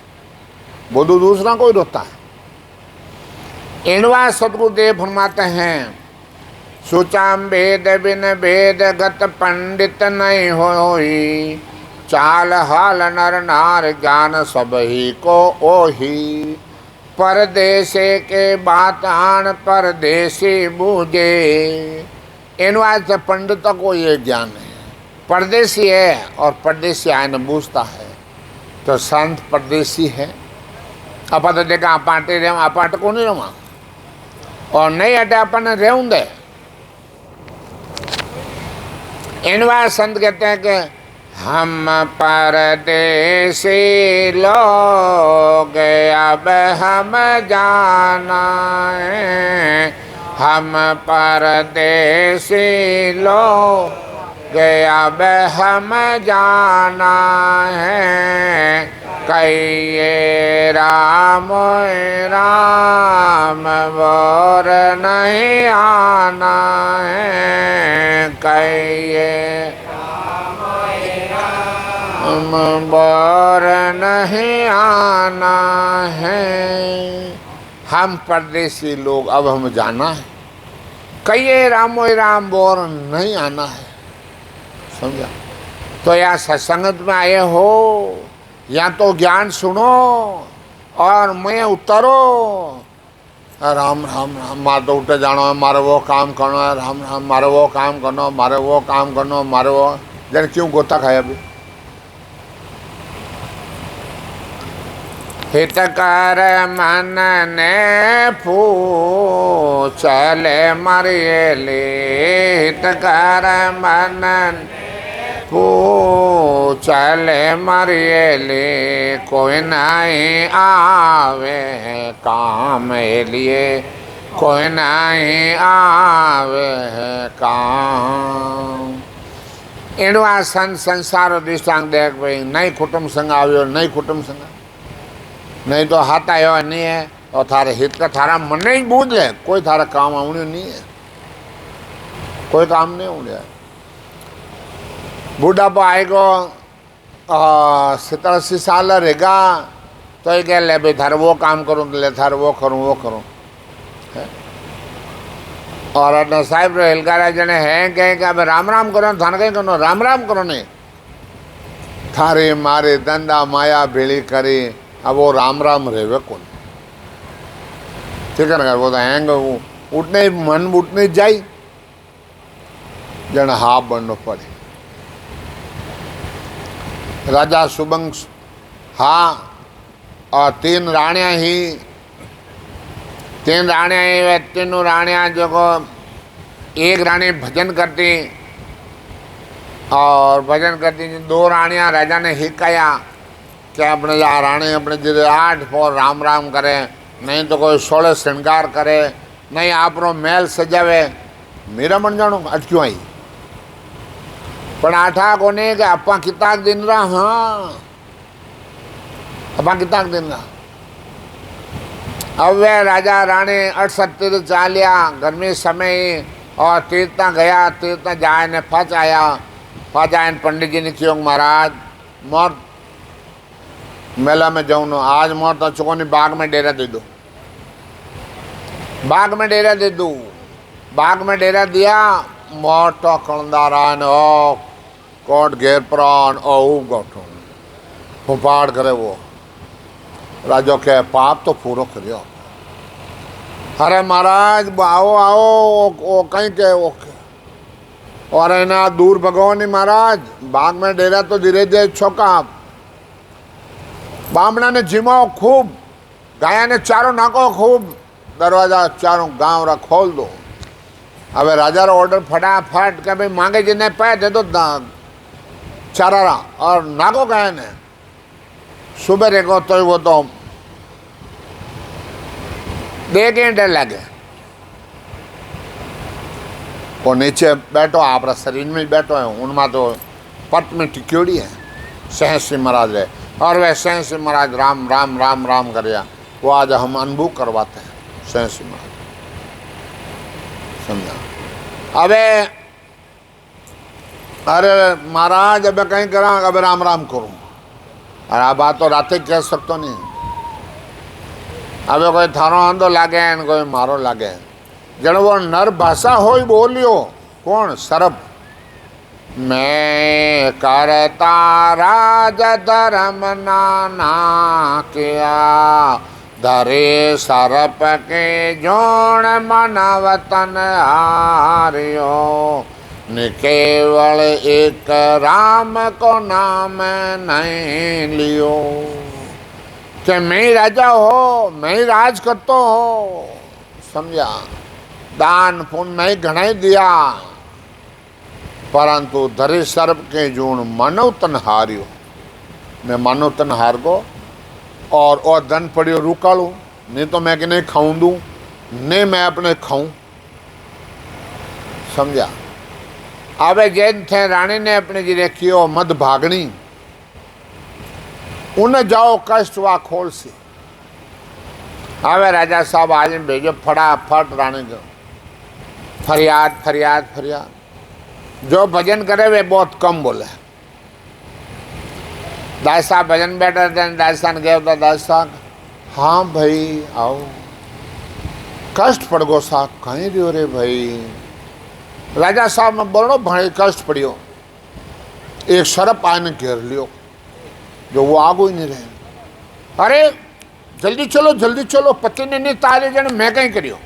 बोधू दूसरा कोई रोता है। इनवा सतगुरुदेव फरमाते हैं, सुचाम भेद बिन भेद गत पंडित नहीं होई, चाल हाल नर नार ज्ञान सब ही को ओही। परदेसे के बात आन परदेसी बूझे। इन वास्ते पंडितों को ये ज्ञान है, परदेसी है और परदेसी आयन बूझता है। तो संत परदेसी है, अपन तो देखा अपाटे रहे, अपाट को नहीं रहा, और नहीं हटे अपन रहूं दे। इन बार संत कहते हैं कि हम परदेसी लोग अब हम जाना है, हम परदेसी लोग अब हम जाना है। कहिए राम राम बोर नहीं आना है, कहिए बोर नहीं आना है। हम परदेसी लोग अब हम जाना है, कहिए राम राम बोर नहीं आना है। समझा? तो या सत्संगत में आए हो, या तो ज्ञान सुनो और मैं उतरो। राम राम राम मारे तो उठे जानो है, मारे वो काम करना है, राम राम मारे वो काम करना, मारे वो काम करना, मारे वो जन क्यों गोता खाया अभी। हितकर मन ने पूछले मरियले, हितकर मन पूछले मरियले, कोई नहीं आवे काम लिए, कोई नहीं आवे काम। एडवा संसार दृष्टांत देख भाई, नहीं कुटुंब संग आव्यो, नहीं कुटुंब संग, नहीं तो हाथ आयो नहीं है, और थारे हित का थारा मन ही बूझ ले, कोई थारा काम आने नहीं है, कोई काम नहीं होने। बुढ़ापा आएगा 70-80 साल रहेगा तो ये कह ले भाई थारे वो काम करूँ, तो ले थारे वो करूँ वो करूँ। और अपना साहिब हिलकारा जने हैं कहें कि अब राम राम करो, थाने कहीं करो राम राम करो नहीं, थारे मारे धंधा माया भेड़ी करे, अब वो राम राम रेवे कौन। ठीक है ना, वो तो हैंग उठने मन उठने जाई जन हाफ बनना पड़े। राजा सुबंग हाँ, और 3 राणियाँ ही, 3 राणियाँ ही, वे तीनों राणियाँ जो को एक रानी भजन करती, और भजन करती 2 राणियाँ राजा ने हिकाया कि अपने रानी अपने जिधर 8 फोर राम राम करे, नहीं तो कोई 16 श्रृंगार करे, नहीं आपनो महल सजावे। मेरा मन जानो अटक्यों आई पण आठा कोने के अपा किताक दिन रहा। हाँ अपा किताक दिन रहा। अब वे राजा रानी 68 तीर्थ चालिया गर्मी समय, और तीर्थ गया, तीर्थ जाए ने फंस आया, फंस आए पंडित जी ने क्यों महाराज मोर मेला में जाऊँ ना, आज मोर तो चुको नहीं, बाग में डेरा दे दो, बाग में डेरा दे दो। बाग में डेरा दिया, मोर तो कणदारान ओ कोट घेर प्राण ओ गोठो फुफाड़ करे। वो राजा के पाप तो पूरा करियो। अरे महाराज आओ आओ, वो कहीं के और एना दूर भगवानी महाराज बाग में डेरा तो धीरे धीरे छोका बामणा ने जिमाओ खूब, गाया ने चारों नाको खूब, दरवाजा चारों गांव रा खोल दो। अब राजा रा ऑर्डर फटाफट के भाई मांगे जिन्हें पे दे दो चारा रा, और नाको गाया ने सुबह रेगो तो वो तो 2 घंटे लगे। वो नीचे बैठो आप शरीर में बैठो है, उनमें तो पट में टिक्योड़ी है सहसी महाराज है, और वह सहसी महाराज राम राम राम राम कर वो आज हम अनुभव करवाते हैं सहसी महाराज। समझा? अबे अरे महाराज अब कहीं करा, अब राम राम करूँ, और आ बात तो रात कह सकते नहीं। अब कोई थारो आंदो लागे कोई मारो लागे, जन वो नर भाषा हो बोलियो कौन सरब, मैं करता राज धर्म नाना किया, धरे सरप के जोण मनवतन हारियो, न केवल एक राम को नाम नहीं लियो। कि मैं ही राजा हो, मैं ही राज करतो हो, समझा? दान पुण्य मैं घना ही दिया, परंतु धरे सर्प के जूण मानव तन हारियो, मैं मानव तन हार गो, और धन पड़ियो रुकालू, नहीं तो मैं कि नहीं खाऊं दूं, नहीं मैं अपने खाऊं। समझा? अब जैन थे रानी ने अपने जी रखियो मद भागनी, उन्हें जाओ कष्ट वा खोल सी। हवे राजा साहब आज भेजो फटाफट रानी को, फरियाद फरियाद फरियाद। जो भजन करे वे बहुत कम बोले। दास साहब भजन बैठे थे, दास साहब गए तो दास साहब हाँ भाई आओ, कष्ट पड़ गो साहब, कहीं रियो रे भाई। राजा साहब में बोलो भाई कष्ट पड़ियो, एक सरप आने घेर लियो, जो वो आगो ही नहीं रहे। अरे जल्दी चलो पति ने नहीं तारे जन मैं कहीं करियो।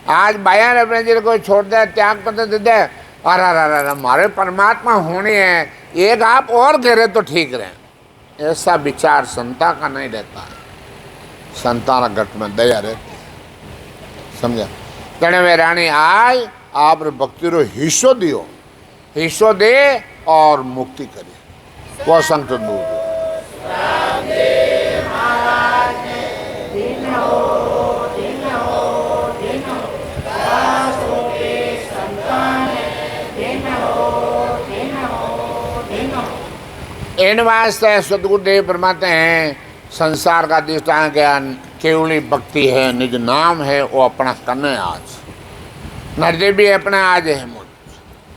आज बाया ने अपने जिले को छोड़ दे, त्याग कर दे दे, अरे हमारे परमात्मा होने हैं, एक आप और घेरे तो ठीक रहे। ऐसा विचार संता का नहीं रहता है, संतान गट में दया रहती है। समझा? कहने वे रानी आय आप भक्ति रो हिस्सो दियो, हिस्सो दे और मुक्ति करिए। वो संकट दूर इन वास्ते सदगुरुदेव फरमाते हैं संसार का दृष्टांत ज्ञान केवली भक्ति है, निज नाम है वो अपना करने आज नरदेव भी अपना आज है मुझ।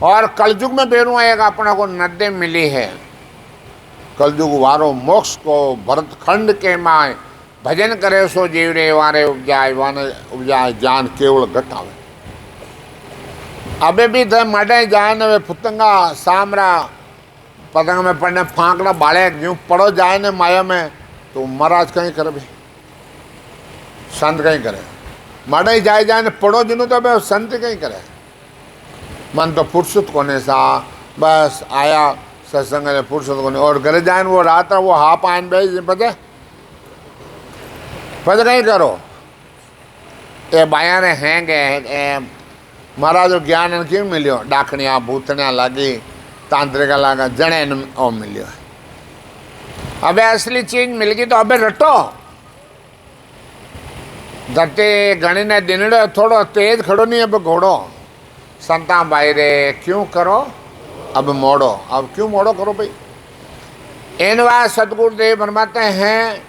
और कलयुग में बेरू आएगा अपना को नरदेव मिली है। कलयुग वारो मोक्ष को भरत खंड के माय भजन करे सो जीव रे वारे उपजाए वाने उपजाए जान केवल घटावे। अबे भी थे मडे जाए न वे पुतंगा सामरा पतंग में पड़ने फांकना बाले यूं पड़ो जाए ने माया में, तो महाराज कहीं करे भाई, संत कहीं करे। मडे जाए जाए ने पड़ो जिन्हों तो भाई संत कहीं करे। मन तो फुर्सत कोने सा बस आया सत्संग ने फुर्सत कोने, और घरे जाए वो रात वो हाफ आन भाई पते कहीं करो। ये बाया ने हैं महाराज ज्ञान क्यों मिलियो, डाकनिया भूतनिया लगी तांत्रिका लगा जने ओ मिलियो। अबे असली चीज मिल गई तो अबे रटो। धरती घनी ने दिनड़ो थोड़ो तेज खड़ो नहीं अब घोड़ो। संता भाई रे क्यों करो अब मोड़ो, अब क्यों मोड़ो करो भाई। इन बात सतगुरुदेव फरमाते हैं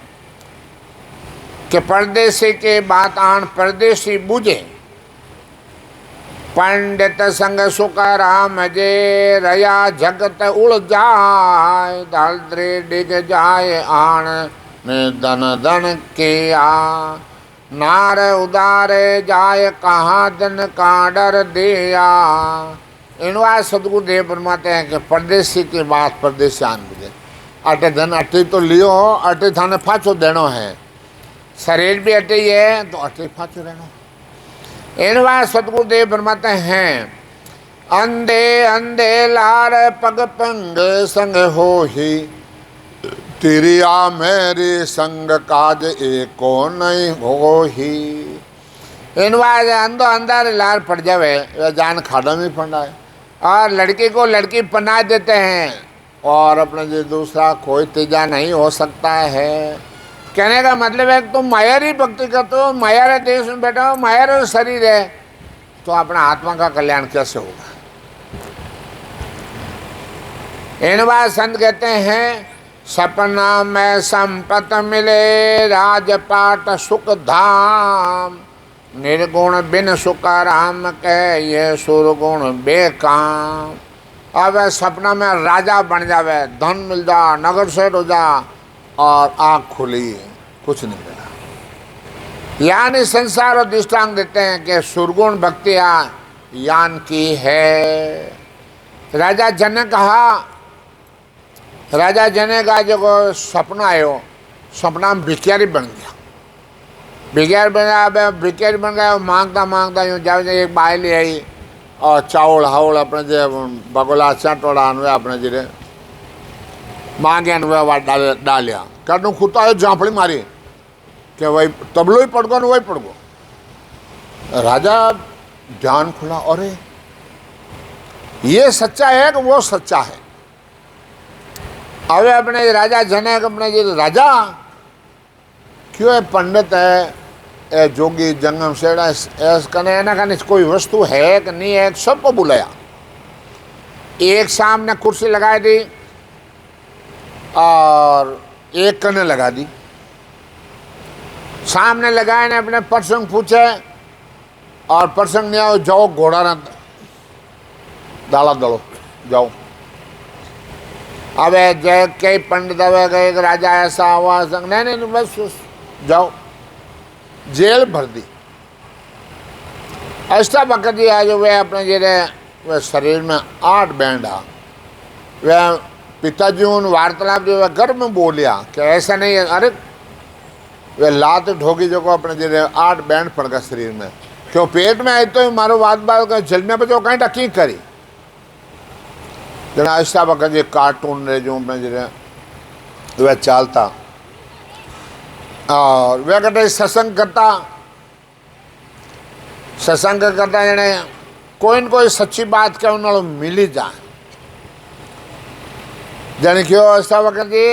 कि परदेसी के बात आन परदेसी बूझे, पंडित संग सुख राम जे रया जगत उड़ जाए, दलद्रे डिग जाए आन ने धन धन के आ, नार उदारे जाए कहाँ दिन का डर दिया। इन बात सतगुरुदेव फरमाते हैं कि परदेसी की बात परदेसी आन बुझे। अटे धन अटे तो लियो, अटे थाने फाचो देनो है, शरीर भी अटे ही है तो अटे फाचो रहना। इन बात सतगुरुदेव फरमाते हैं अंधे अंधे लार पग पंग संग हो ही, तिरिया मेरी संग काज एको नहीं हो ही। इन बार अंधो अंदर लार पड़ जावे, वह जान खाड़ा में पड़ा है। और लड़की को लड़की पना देते हैं, और अपने जो दूसरा कोई तीजा नहीं हो सकता है। कहने का मतलब है तुम मायारी भक्ति करते हो, मायारे देश में बैठे हो, मायारे शरीर है, तो अपना आत्मा का कल्याण कैसे होगा। इन बार संत कहते हैं सपना में संपत मिले, राजपाट सुख धाम, निर्गुण बिन सुख राम कह ये सुरगुण बेकाम। अब सपना में राजा बन जावे, धन मिल जा, नगर सेठ हो जा, और आँख खुली, कुछ नहीं मिला। यानी संसार और दृष्टांत देते हैं कि सुरगुण भक्तियाँ यान की है। राजा जन ने कहा, राजा जने का जो सपना आयो, सपना में भिखारी बन गया। भिखारी बन गया, भिखारी बन गया, मांगता मांगता यूँ जाओ, एक बाई ले आई और चावल हावल अपने जो बगोला चटोड़ा अनुवे अपने जीरे मांगे अनुवे वाट डालिया कर खुदा है झांपड़ी मारी कि वही तबलो ही पड़ गो न वही पड़ गो। राजा ध्यान खुला, अरे ये सच्चा है कि वो सच्चा है। હવે अपने राजा जने अपने जी राजा क्यों है, पंडित है, ए जोगी जंगम सेड़ा ऐस कने एना कने कोई वस्तु है कि नहीं है, सबको बुलाया। एक सामने कुर्सी लगा दी और एक कने लगा दी। सामने लगाए ने अपने प्रसंग पूछे, और प्रसंग नहीं आओ, जाओ घोड़ा ना दाला दलो जाओ। अब जय कई पंडित अब एक राजा ऐसा हुआ संग, नहीं बस जाओ, जेल भर दी। अष्टावक्र जी आज वे अपने जेरे वे शरीर में 8 बैंड आ, वे पिताजी उन वार्तालाप जो वे घर में बोलिया कि ऐसा नहीं है। अरे वे लात ठोकी जो को अपने जेरे 8 बैंड पड़ गया शरीर में, क्यों पेट में आई तो मारो बात बात जल में बचो कहीं टकी करी। जना अष्टावक्र जी कार्टून रे जो अपने जेरे वह चालता, और वह कहते सत्संग करता, सत्संग करता जने कोई न कोई सच्ची बात के उन्होंने मिली जाए। जने क्यों अष्टावक्र जी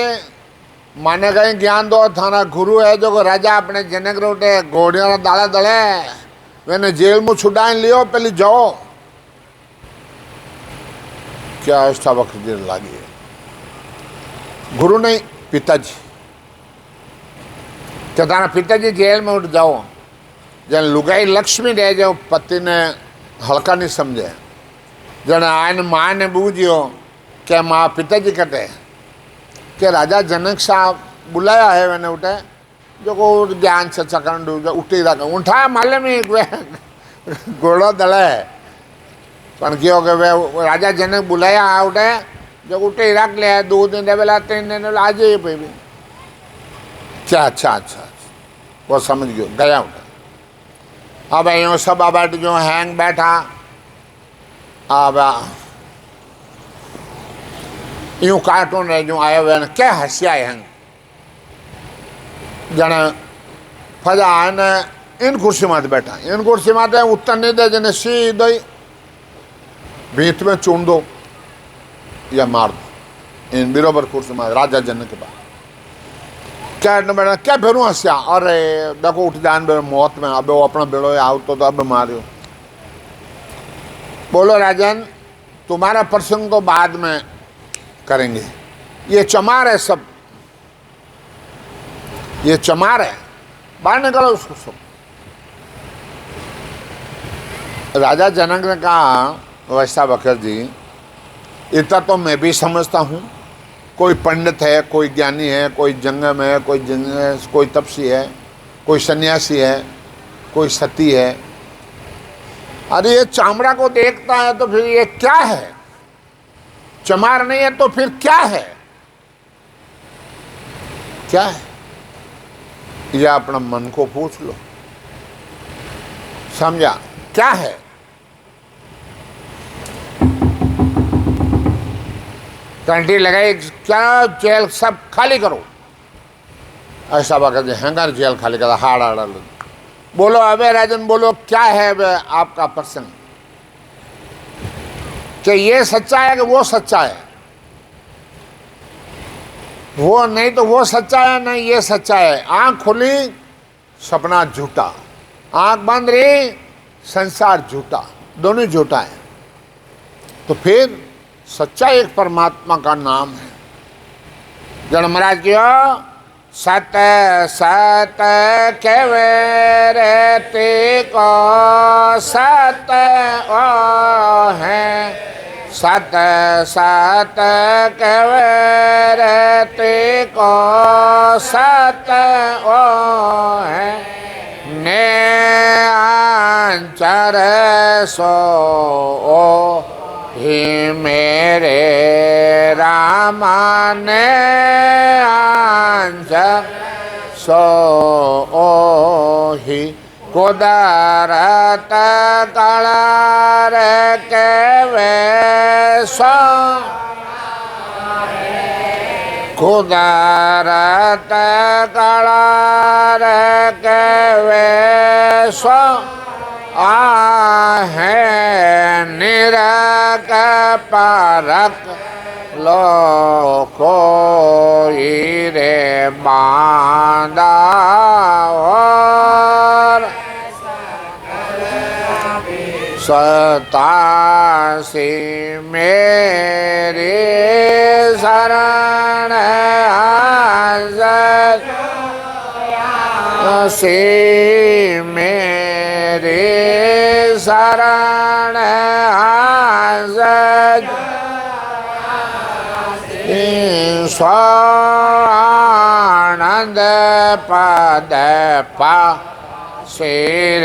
माने कहीं ज्ञान दो, थाना गुरु है जो को राजा अपने जनक रोटे घोड़ियों दाला दले मैंने जेल में छुड़ाई लियो, पहले जाओ। क्या अष्टावक्र जी लागी, गुरु नहीं पिताजी, तो तारा पिताजी जेल में उठ जाओ। जन लुगाई लक्ष्मी रह जाओ, पति ने हल्का नहीं समझे, जन आयन माँ ने बूझियो कि माँ पिताजी कहते कि राजा जनक साहब बुलाया है, मैंने उठे जो को ज्ञान से चकन डूब उठी रखा उठा माले में घोड़ो दला है, पर क्यों कि वे राजा जनक बुलाया उठे जो उठे रख लिया 2 दिन बेला 3 दिन आज ही पे भी क्या अच्छा वो समझ गया उठा। अब यूँ सब बैठ जो हैंग बैठा, अब यूँ कार्टून रहे जो आए हुए क्या हंसिया हैंग जने फजा आने इन कुर्सी माते बैठा, इन कुर्सी माते उत्तर नहीं दे, जने सीधा ही भीत में चून दो या मार दो। इन बराबर कुर्सी माते राजा जनक के पास क्या बैठा, क्या फिर हंसिया, अरे देखो उठ जान बेरो मौत में, अब वो अपना बेड़ो आओ तो अब मारियो। बोलो राजन तुम्हारा प्रसंग तो बाद में करेंगे, ये चमार है, सब ये चमार है, बाहर निकालो उसको सब। राजा जनक ने कहा अष्टावक्र जी इतना तो मैं भी समझता हूँ, कोई पंडित है, कोई ज्ञानी है, कोई जंगम है, कोई तपसी है, कोई सन्यासी है, कोई सती है। अरे ये चामड़ा को देखता है तो फिर ये क्या है, चमार नहीं है तो फिर क्या है, क्या है? ये अपना मन को पूछ लो, समझा क्या है? घंटी लगाई, क्या जेल सब खाली करो। ऐसा बात हैंगर जेल खाली करा, हाड़ हाड़। बोलो अबे राजन, बोलो क्या है अब आपका प्रश्न, कि ये सच्चा है कि वो सच्चा है? वो नहीं तो वो सच्चा है, नहीं ये सच्चा है। आंख खुली सपना झूठा, आंख बंद रही संसार झूठा, दोनों झूठा है। तो फिर सच्चा एक परमात्मा का नाम है। जन महाराज क्यों सत सत कहवे रहते को सत ओ है, सत सत कहवे रहते को सत ओ है, ने अंचर सो ओ ही मेरे रामा ने अंचर सो ओ ही, कुदरत कलार कहवे सो, कुदरत कलार कहवे सो आहे, निरक परक लो कोई रे बांधा और सतासी मेरी शरण से मेरे शरण स्वानंद पद पा सिर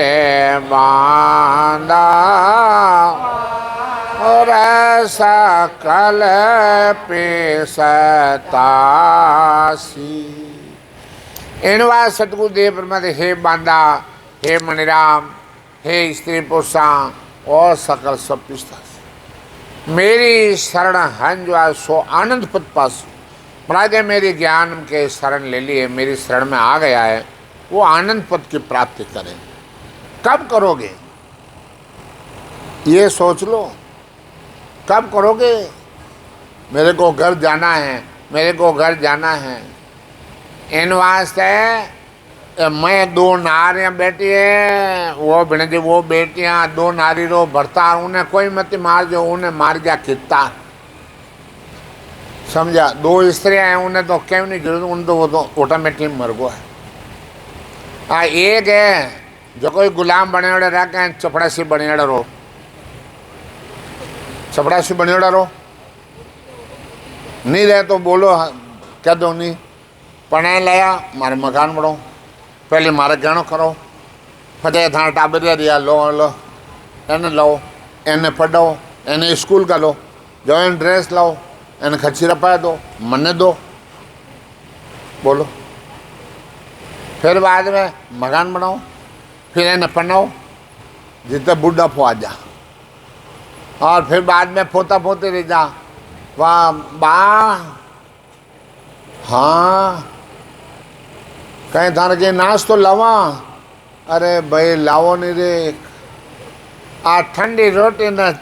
बांधा और सकल पेशतासी। एनवा सतगुरुदेव प्रमद हे बांधा, हे मणिराम, हे स्त्री पुरुषा और सकल सब पिस्ता मेरी शरण हन जो आज सो आनंद पद पास। महाराज मेरे ज्ञान के शरण ले लिए, मेरी शरण में आ गया है, वो आनंद पद की प्राप्ति करें। कब करोगे ये सोच लो, कब करोगे? मेरे को घर जाना है, मेरे को घर जाना है। इन वास्ते मैं दो नारियां बैठी है, वो भिणजी वो बेटियां, दो नारी रो भरता, उन्हें कोई मत मार जो, उन्हें मार गया कितना समझा। दो स्त्रियां हैं, उन्हें तो क्यों नहीं जरूरत, उन तो वो तो ऑटोमेटिक मर गो है। एक है जो कोई गुलाम बने ओड़े रह के चपड़ासी बने रो, चपड़ासी बने रो नहीं रहे तो बोलो क्या दो नहीं पढ़ाई लाया मारे मकान बढ़ो, पहले मारे गहणो करो, फटे थाना टाबरिया रिया लो लो एने लो, एने पढ़ो, एने स्कूल का लो, जो इन ड्रेस लाओ, एने खर्ची रपाया दो, मन्ने दो, बोलो। फिर बाद में मकान बनाओ, फिर इन्हें पढ़ाओ जितने बुढ़ा फो आ जा, और फिर बाद में पोता पोते रह जा, वाह बा हाँ कहीं थाने के नाश तो लावा, अरे भाई लावो नहीं रे, आ ठंडी रोटी न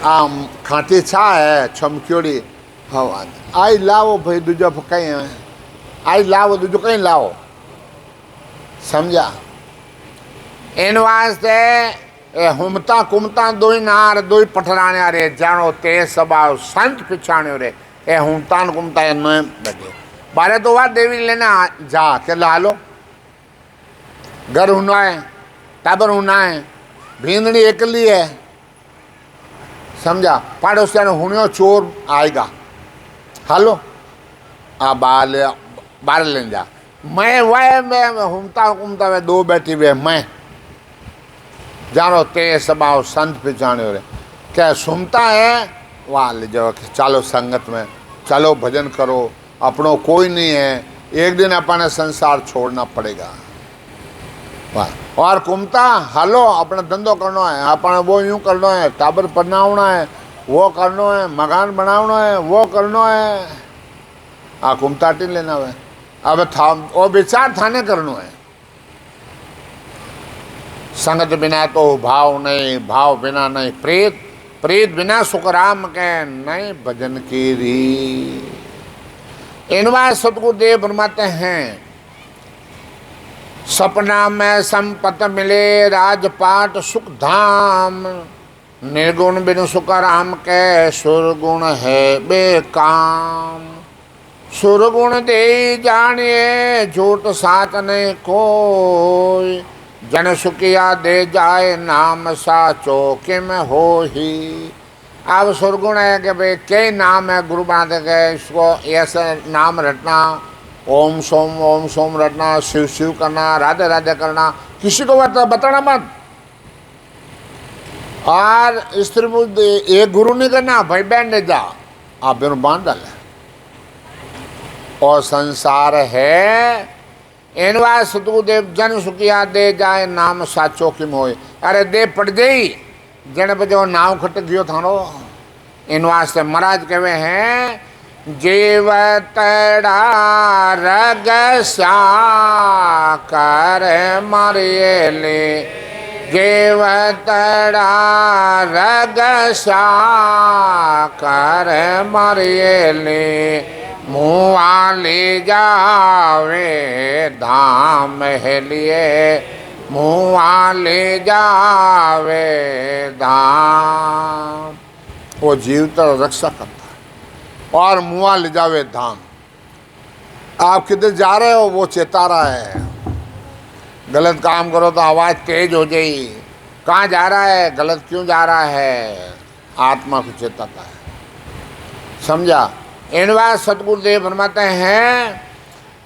आ खाटी छा है छमक्योड़ी हवा, आई लावो भाई दूजो कहीं है, आई लावो दूजो कहीं लावो, समझा। इन वास्ते हुमता कुमता दो ही नार दो ही पठराने रे, जानो ते स्वभाव संत पिछाने रे, ए हुमता कुमता इन बैठे बारे तो वह देवी लेना जा के ला लो, घर होना है, टाबर होना है, भींदड़ी एकली है, समझा। पड़ोसिया ने हुनियो चोर आएगा, हालो आ बाहर ले जा, मैं वह मैं घूमता घूमता वे दो बैठी वे मैं जानो ते स्वभाव संत पहचाने हो रहे, क्या सुनता है वहाँ ले जाओ कि चलो संगत में चलो भजन करो, अपनों कोई नहीं है, एक दिन अपने संसार छोड़ना पड़ेगा। वाह और कुमता हालो अपना धंधो करना है, अपने वो यूं करना है, टाबर पढ़ना है, वो करनो है, मकान बनावनो है, वो करनो है, आ कुमताटी लेना है। अब था वो विचार थाने करनो है। संगत बिना तो भाव नहीं, भाव बिना नहीं प्रीत, प्रीत बिना सुख राम के नहीं भजन की री। इनवा सतगुरुदेव फरमाते हैं, सपना में संपत मिले राजपाट सुख धाम, निर्गुण बिन सुख राम के सुरगुण है बेकाम। सुरगुण दे जानिए झूठ साच नहीं कोई, जन सुखिया दे जाए नाम साचो किम हो ही। अब सुरगुण है कि भाई कई नाम है गुरु बनाते गए, इसको ऐसे नाम रटना, ओम सोम रटना, शिव शिव करना, राधे राधे करना, किसी को बताना मत। और स्त्री एक गुरु नहीं करना, भाई बहन ले जा, आप दोनों बांध डाले। और संसार है इनवा सतगुरुदेव जन सुखिया दे जाए नाम साचो किम होए। अरे दे पड़ गई जन बजो नाव खट गयो थानो। इन वास्ते महाराज कहवे हैं, जीव तड़ा रग श्या कर मारिए ले, जीव तड़ा रग श्या कर मारिए ले, मुआ ले जावे धाम हेलिए, मुआ ले जावे धाम। वो जीवतर रक्षा करता है और मुआ ले जावे धाम। आप किधर जा रहे हो वो चेता रहा है। गलत काम करो तो आवाज़ तेज हो जाएगी, कहाँ जा रहा है, गलत क्यों जा रहा है, आत्मा को चेताता है। समझा। इनवा सतगुरुदेव फरमाते हैं,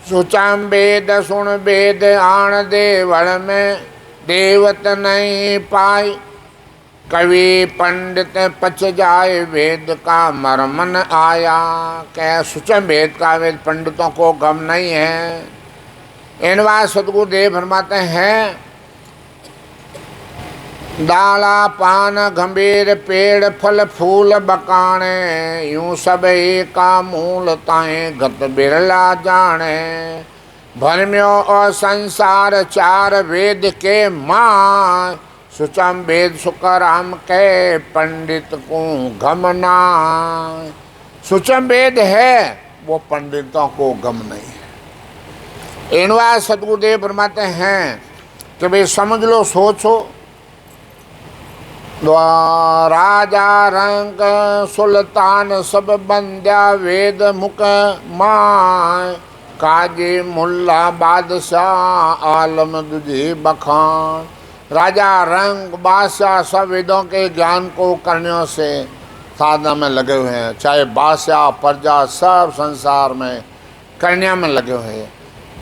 सुचाम वेद सुन वेद आण देवल में, देवत नहीं पाई कवि पंडित पच जाए वेद का मरमन आया। क्या सुचम वेद का वेद पंडितों को गम नहीं है। इनवा सतगुरुदेव फरमाते हैं, डाला पान गंभीर पेड़ फल फूल बकाने, यूं सब एका मूल ताए गत बिरला जाने। भरम्यो और संसार चार वेद के माँ, सुचम वेद सुख राम के पंडित को गमना। सुचम वेद है वो पंडितों को गम नहीं है। इनवा सतगुरुदेव फरमाते हैं कि भाई समझ लो, सोचो। राजा रंग सुल्तान सब बंद्या वेद मुख माय, काजी मुल्ला बादशाह आलम दुझे बखान। राजा रंग बादशाह सब वेदों के ज्ञान को करने से साधना में लगे हुए हैं, चाहे बादशाह प्रजा सब संसार में करने में लगे हुए हैं।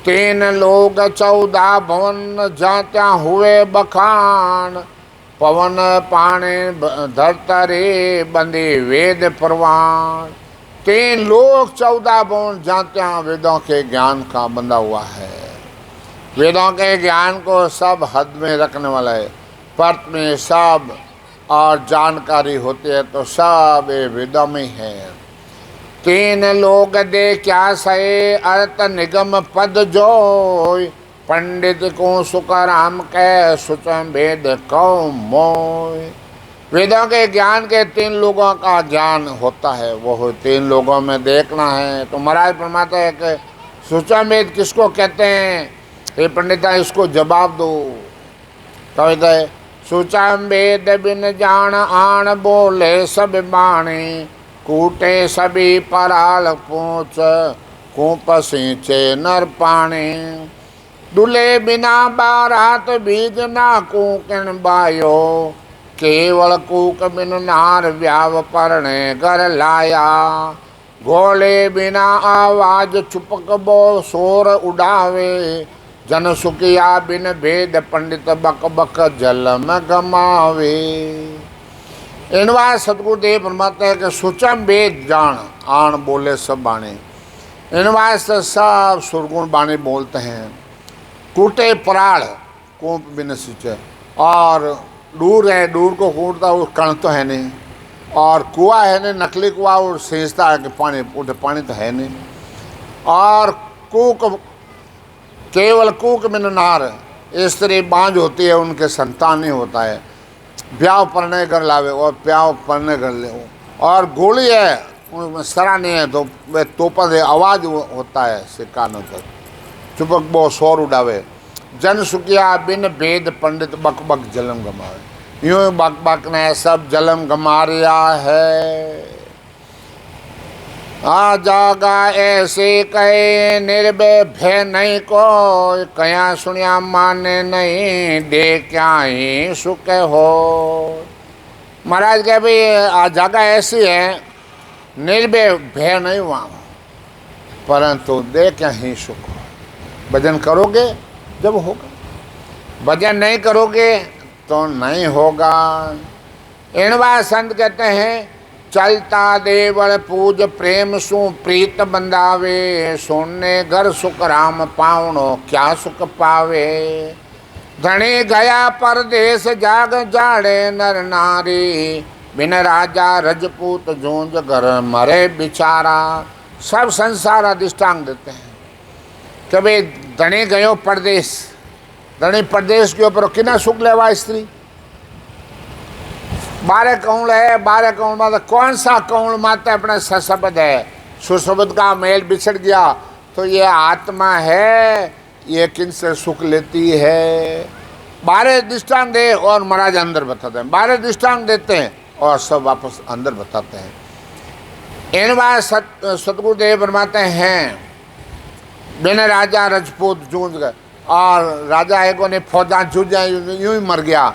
3 लोग 14 भवन जात्या हुए बखान, पवन पाने धरतरे बंदे वेद प्रवाण। 3 लोग 14 भवन जात्या वेदों के ज्ञान का बंधा हुआ है। वेदों के ज्ञान को सब हद में रखने वाला है। पर्त में सब और जानकारी होती है तो सब ये वेदों में है। 3 लोग दे क्या सहे अर्थ निगम पद जोय, पंडित को सुख राम के सुचम वेद कौ मोय। वेदों के ज्ञान के 3 लोगों का ज्ञान होता है, वो 3 लोगों में देखना है। तो महाराज फरमाते हैं कि सुचम वेद किसको कहते हैं, ये पंडिता इसको जवाब दो। कहते हैं, सुचम वेद बिन जान आन बोले सब बाणी, कूटे सभी पराल पूछ कूप सींचे नर पानी। दुले बिना बारात बीज ना कूकन बायो, केवल कूक बिन नार व्याव परणे घर लाया। घोले बिना आवाज चुपक बो शोर उड़ावे, जन सुखिया बिन भेद पंडित बक बक जल में गमावे। इनवा सतगुरुदेव फरमाते हैं कि सुचम वेद जान आण बोले सब बाणी। इनवा से सब सुरगुण बाणी बोलते हैं। कूटे पराड़ कूप बिन सिंचे, और दूर है, दूर को कूटता वो कण तो है नहीं, और कुआं है नहीं, नकली कुआं, और सींचता है कि पानी उठे, पानी तो है नहीं। और कूक, केवल कूक में नार, स्त्री बांझ होती है, उनके संतान नहीं होता है। ब्याह पढ़ने कर लावे और प्याव पढ़ने कर ले। और गोली है उनमें सरा नहीं है, तो वे तोपा से आवाज़ होता है सिक्कानों तक, चुपक वो शोर उड़ावे। जन सुखिया बिन वेद पंडित बक बक जलम गमावे। यूं बक बक ने सब जलम गमा रिया है। आ जागा ऐसे कहे निर्भय भय नहीं को, कया सुनिया माने नहीं, दे क्या ही सुख हो। महाराज कहे भाई आ जागा ऐसी है, निर्भय भय नहीं वहाँ, परंतु दे क्या ही सुख हो। भजन करोगे जब होगा, भजन नहीं करोगे तो नहीं होगा। इनवा संत कहते हैं, चलता देवल पूज प्रेम सु प्रीत बंधावे, सोने घर सुख राम पावनो क्या सुख पावे। धनी गया परदेश जाग जाड़े नर नारी, बिन राजा रजपूत जूंज घर मरे बिचारा। सब संसार अधिष्ठान देते हैं कि भाई धनी गयो परदेश, धनी परदेश के ऊपर कितना सुख लेवा स्त्री। 12 कौल है, 12 कौल मतलब कौन सा कौल मात्र अपना सशब्द है। सुशब्द का मेल बिछड़ गया तो ये आत्मा है, ये किनसे सुख लेती है। 12 दृष्टांत दे और महाराज अंदर बताते हैं, 12 दृष्टांत देते हैं और सब वापस अंदर बताते हैं। इन बार सतगुरुदेव फरमाते हैं, बिन राजा रजपूत जूझ गए, और राजा है को ने फौजा जूझ जाए, यूं ही मर गया,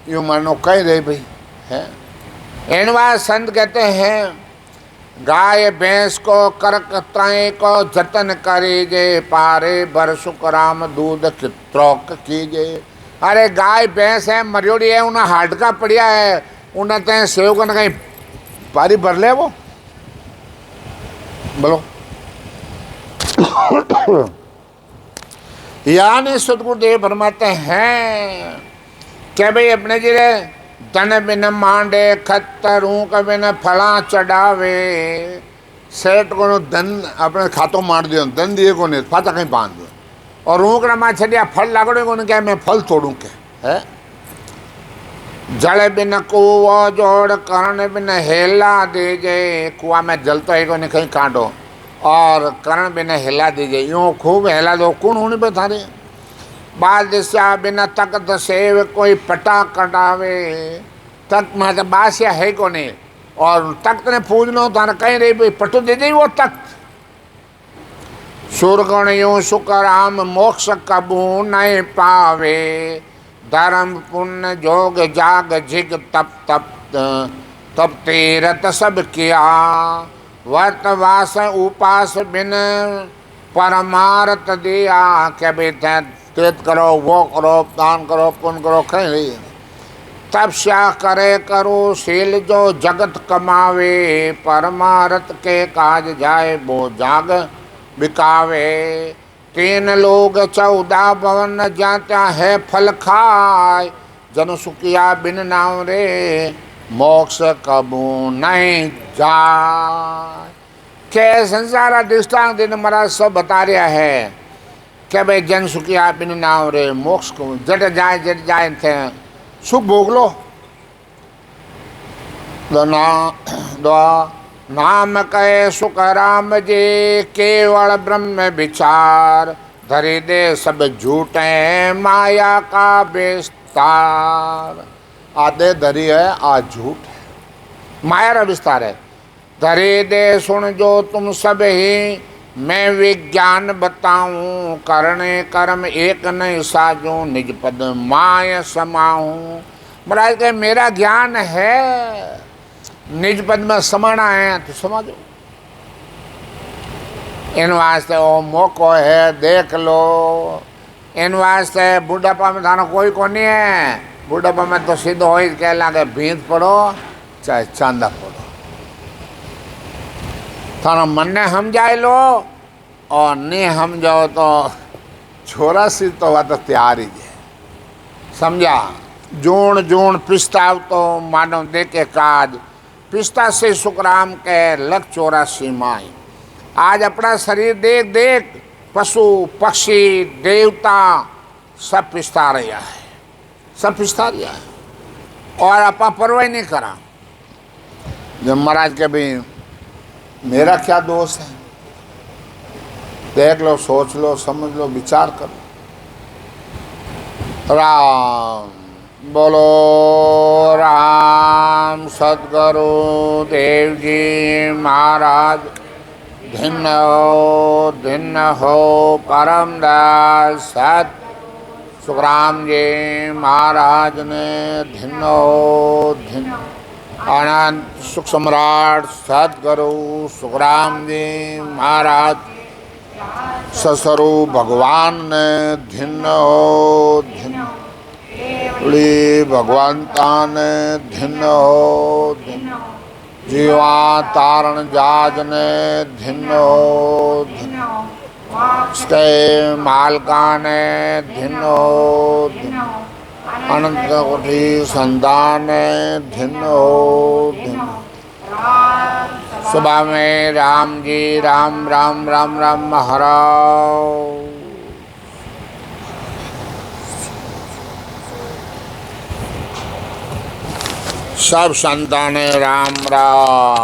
यूं मरनो कहीं रहे भाई है। इनवा संत कहते हैं, गाय भैंस को करक त्राय को जतन करीजे, पारे भर सुख राम दूध कित्रोक कीजे। अरे गाय भैंस है, मरियोड़ी है, उन्हें हाडका पड़िया है, उन्हें तय सेव करना कहीं पारी भर ले वो बोलो। यानी सतगुरुदेव फरमाते हैं क्या भाई अपने जिले धन बिन मांडे खतरू का बिन फला चढ़ावे। सेठ को धन अपने खातों मार दियो, धन दिए को नहीं फाता कहीं बांध दो, और रूकड़ा मार छड़िया फल लागड़े को क्या मैं फल तोड़ू के है। जल बिन कुआ जोड़ करण बिन हेला दीजे, कुआ में जल तो है को नहीं कहीं काटो, और करण बिन हेला दीजिए, यूँ खूब हेला दो कौन होने पे थारे। बादशाह बिना तख्त सेव कोई पटा कटावे, तख्त में बादशाह है को नहीं, और तख्त ने पूजनो थाने कहीं रही भाई पटो दे दे वो तख्त। सुरगण यूं सुख राम मोक्ष कबू नहीं पावे, धर्म पुण्य जोग जाग जिग तप तप तप तीरथ सब किया। वर्त वास उपास बिन परमार्थ दिया, क्या बेटा तीर्थ करो, वो करो, दान करो, पुण्य करो, कहीं नहीं। तपस्या करे करो शील जो जगत कमावे, परमार्थ के काज जाए वो जाग बिकावे। 3 लोग 14 भवन जाता है फल खाए, जन सुखिया बिन नाम रे मोक्ष कबू नहीं जाए। के संसार दृष्टांत दिन महाराज सब बता रहा है क्या भाई जन सुखिया बिन नाम रे मोक्ष को जट जाए थे सुख भोग लो। नाम कहे सुख राम जी केवल ब्रह्म विचार, धरी दे सब झूठे माया का विस्तार। आधे धरी है आज झूठ है, माया का विस्तार है। धरी दे सुन जो तुम सब ही मैं विज्ञान बताऊं, करने कर्म एक नहीं साजूं, निज पद माय समाऊं। महाराज कहे मेरा ज्ञान है, निज पद में समाना है तो समझो। इन वास्ते वो मौको है देख लो। इन वास्ते बुढ़ापा में थाना कोई को नहीं है, बुढ़ापा में तो सिद्ध हो ही कह लगे भींत पड़ो चाहे चांदा पड़ो, थाना मन ने हम जाए लो और नहीं हम जाओ तो छोरा सी तो वह तो तैयार ही है समझा। जोण जोण प्रस्ताव तो मानव दे के काज, पिस्ता से सुखराम के लग 84 माई। आज अपना शरीर देख देख पशु पक्षी देवता सब पिस्ता रहा है, सब पिस्ता रहा है और अपा परवाह नहीं करा। जब महाराज के भी मेरा क्या दोष है, देख लो, सोच लो, समझ लो, विचार करो। राम बोलो, राम सद्गुरु देव जी महाराज धिन्न हो परम दास सत सुखराम जी महाराज ने धिन्न अनंत सुख सम्राट सद्गुरु सुखराम जी महाराज ससरु भगवान ने धिन्न भगवंता ने धिन्न जीवा तारण जाज ने धिन्न मालका ने धिन्न अनंत कोटि संतान धिन्न सुबह में राम जी राम राम राम राम महाराज। सब संतान राम राम।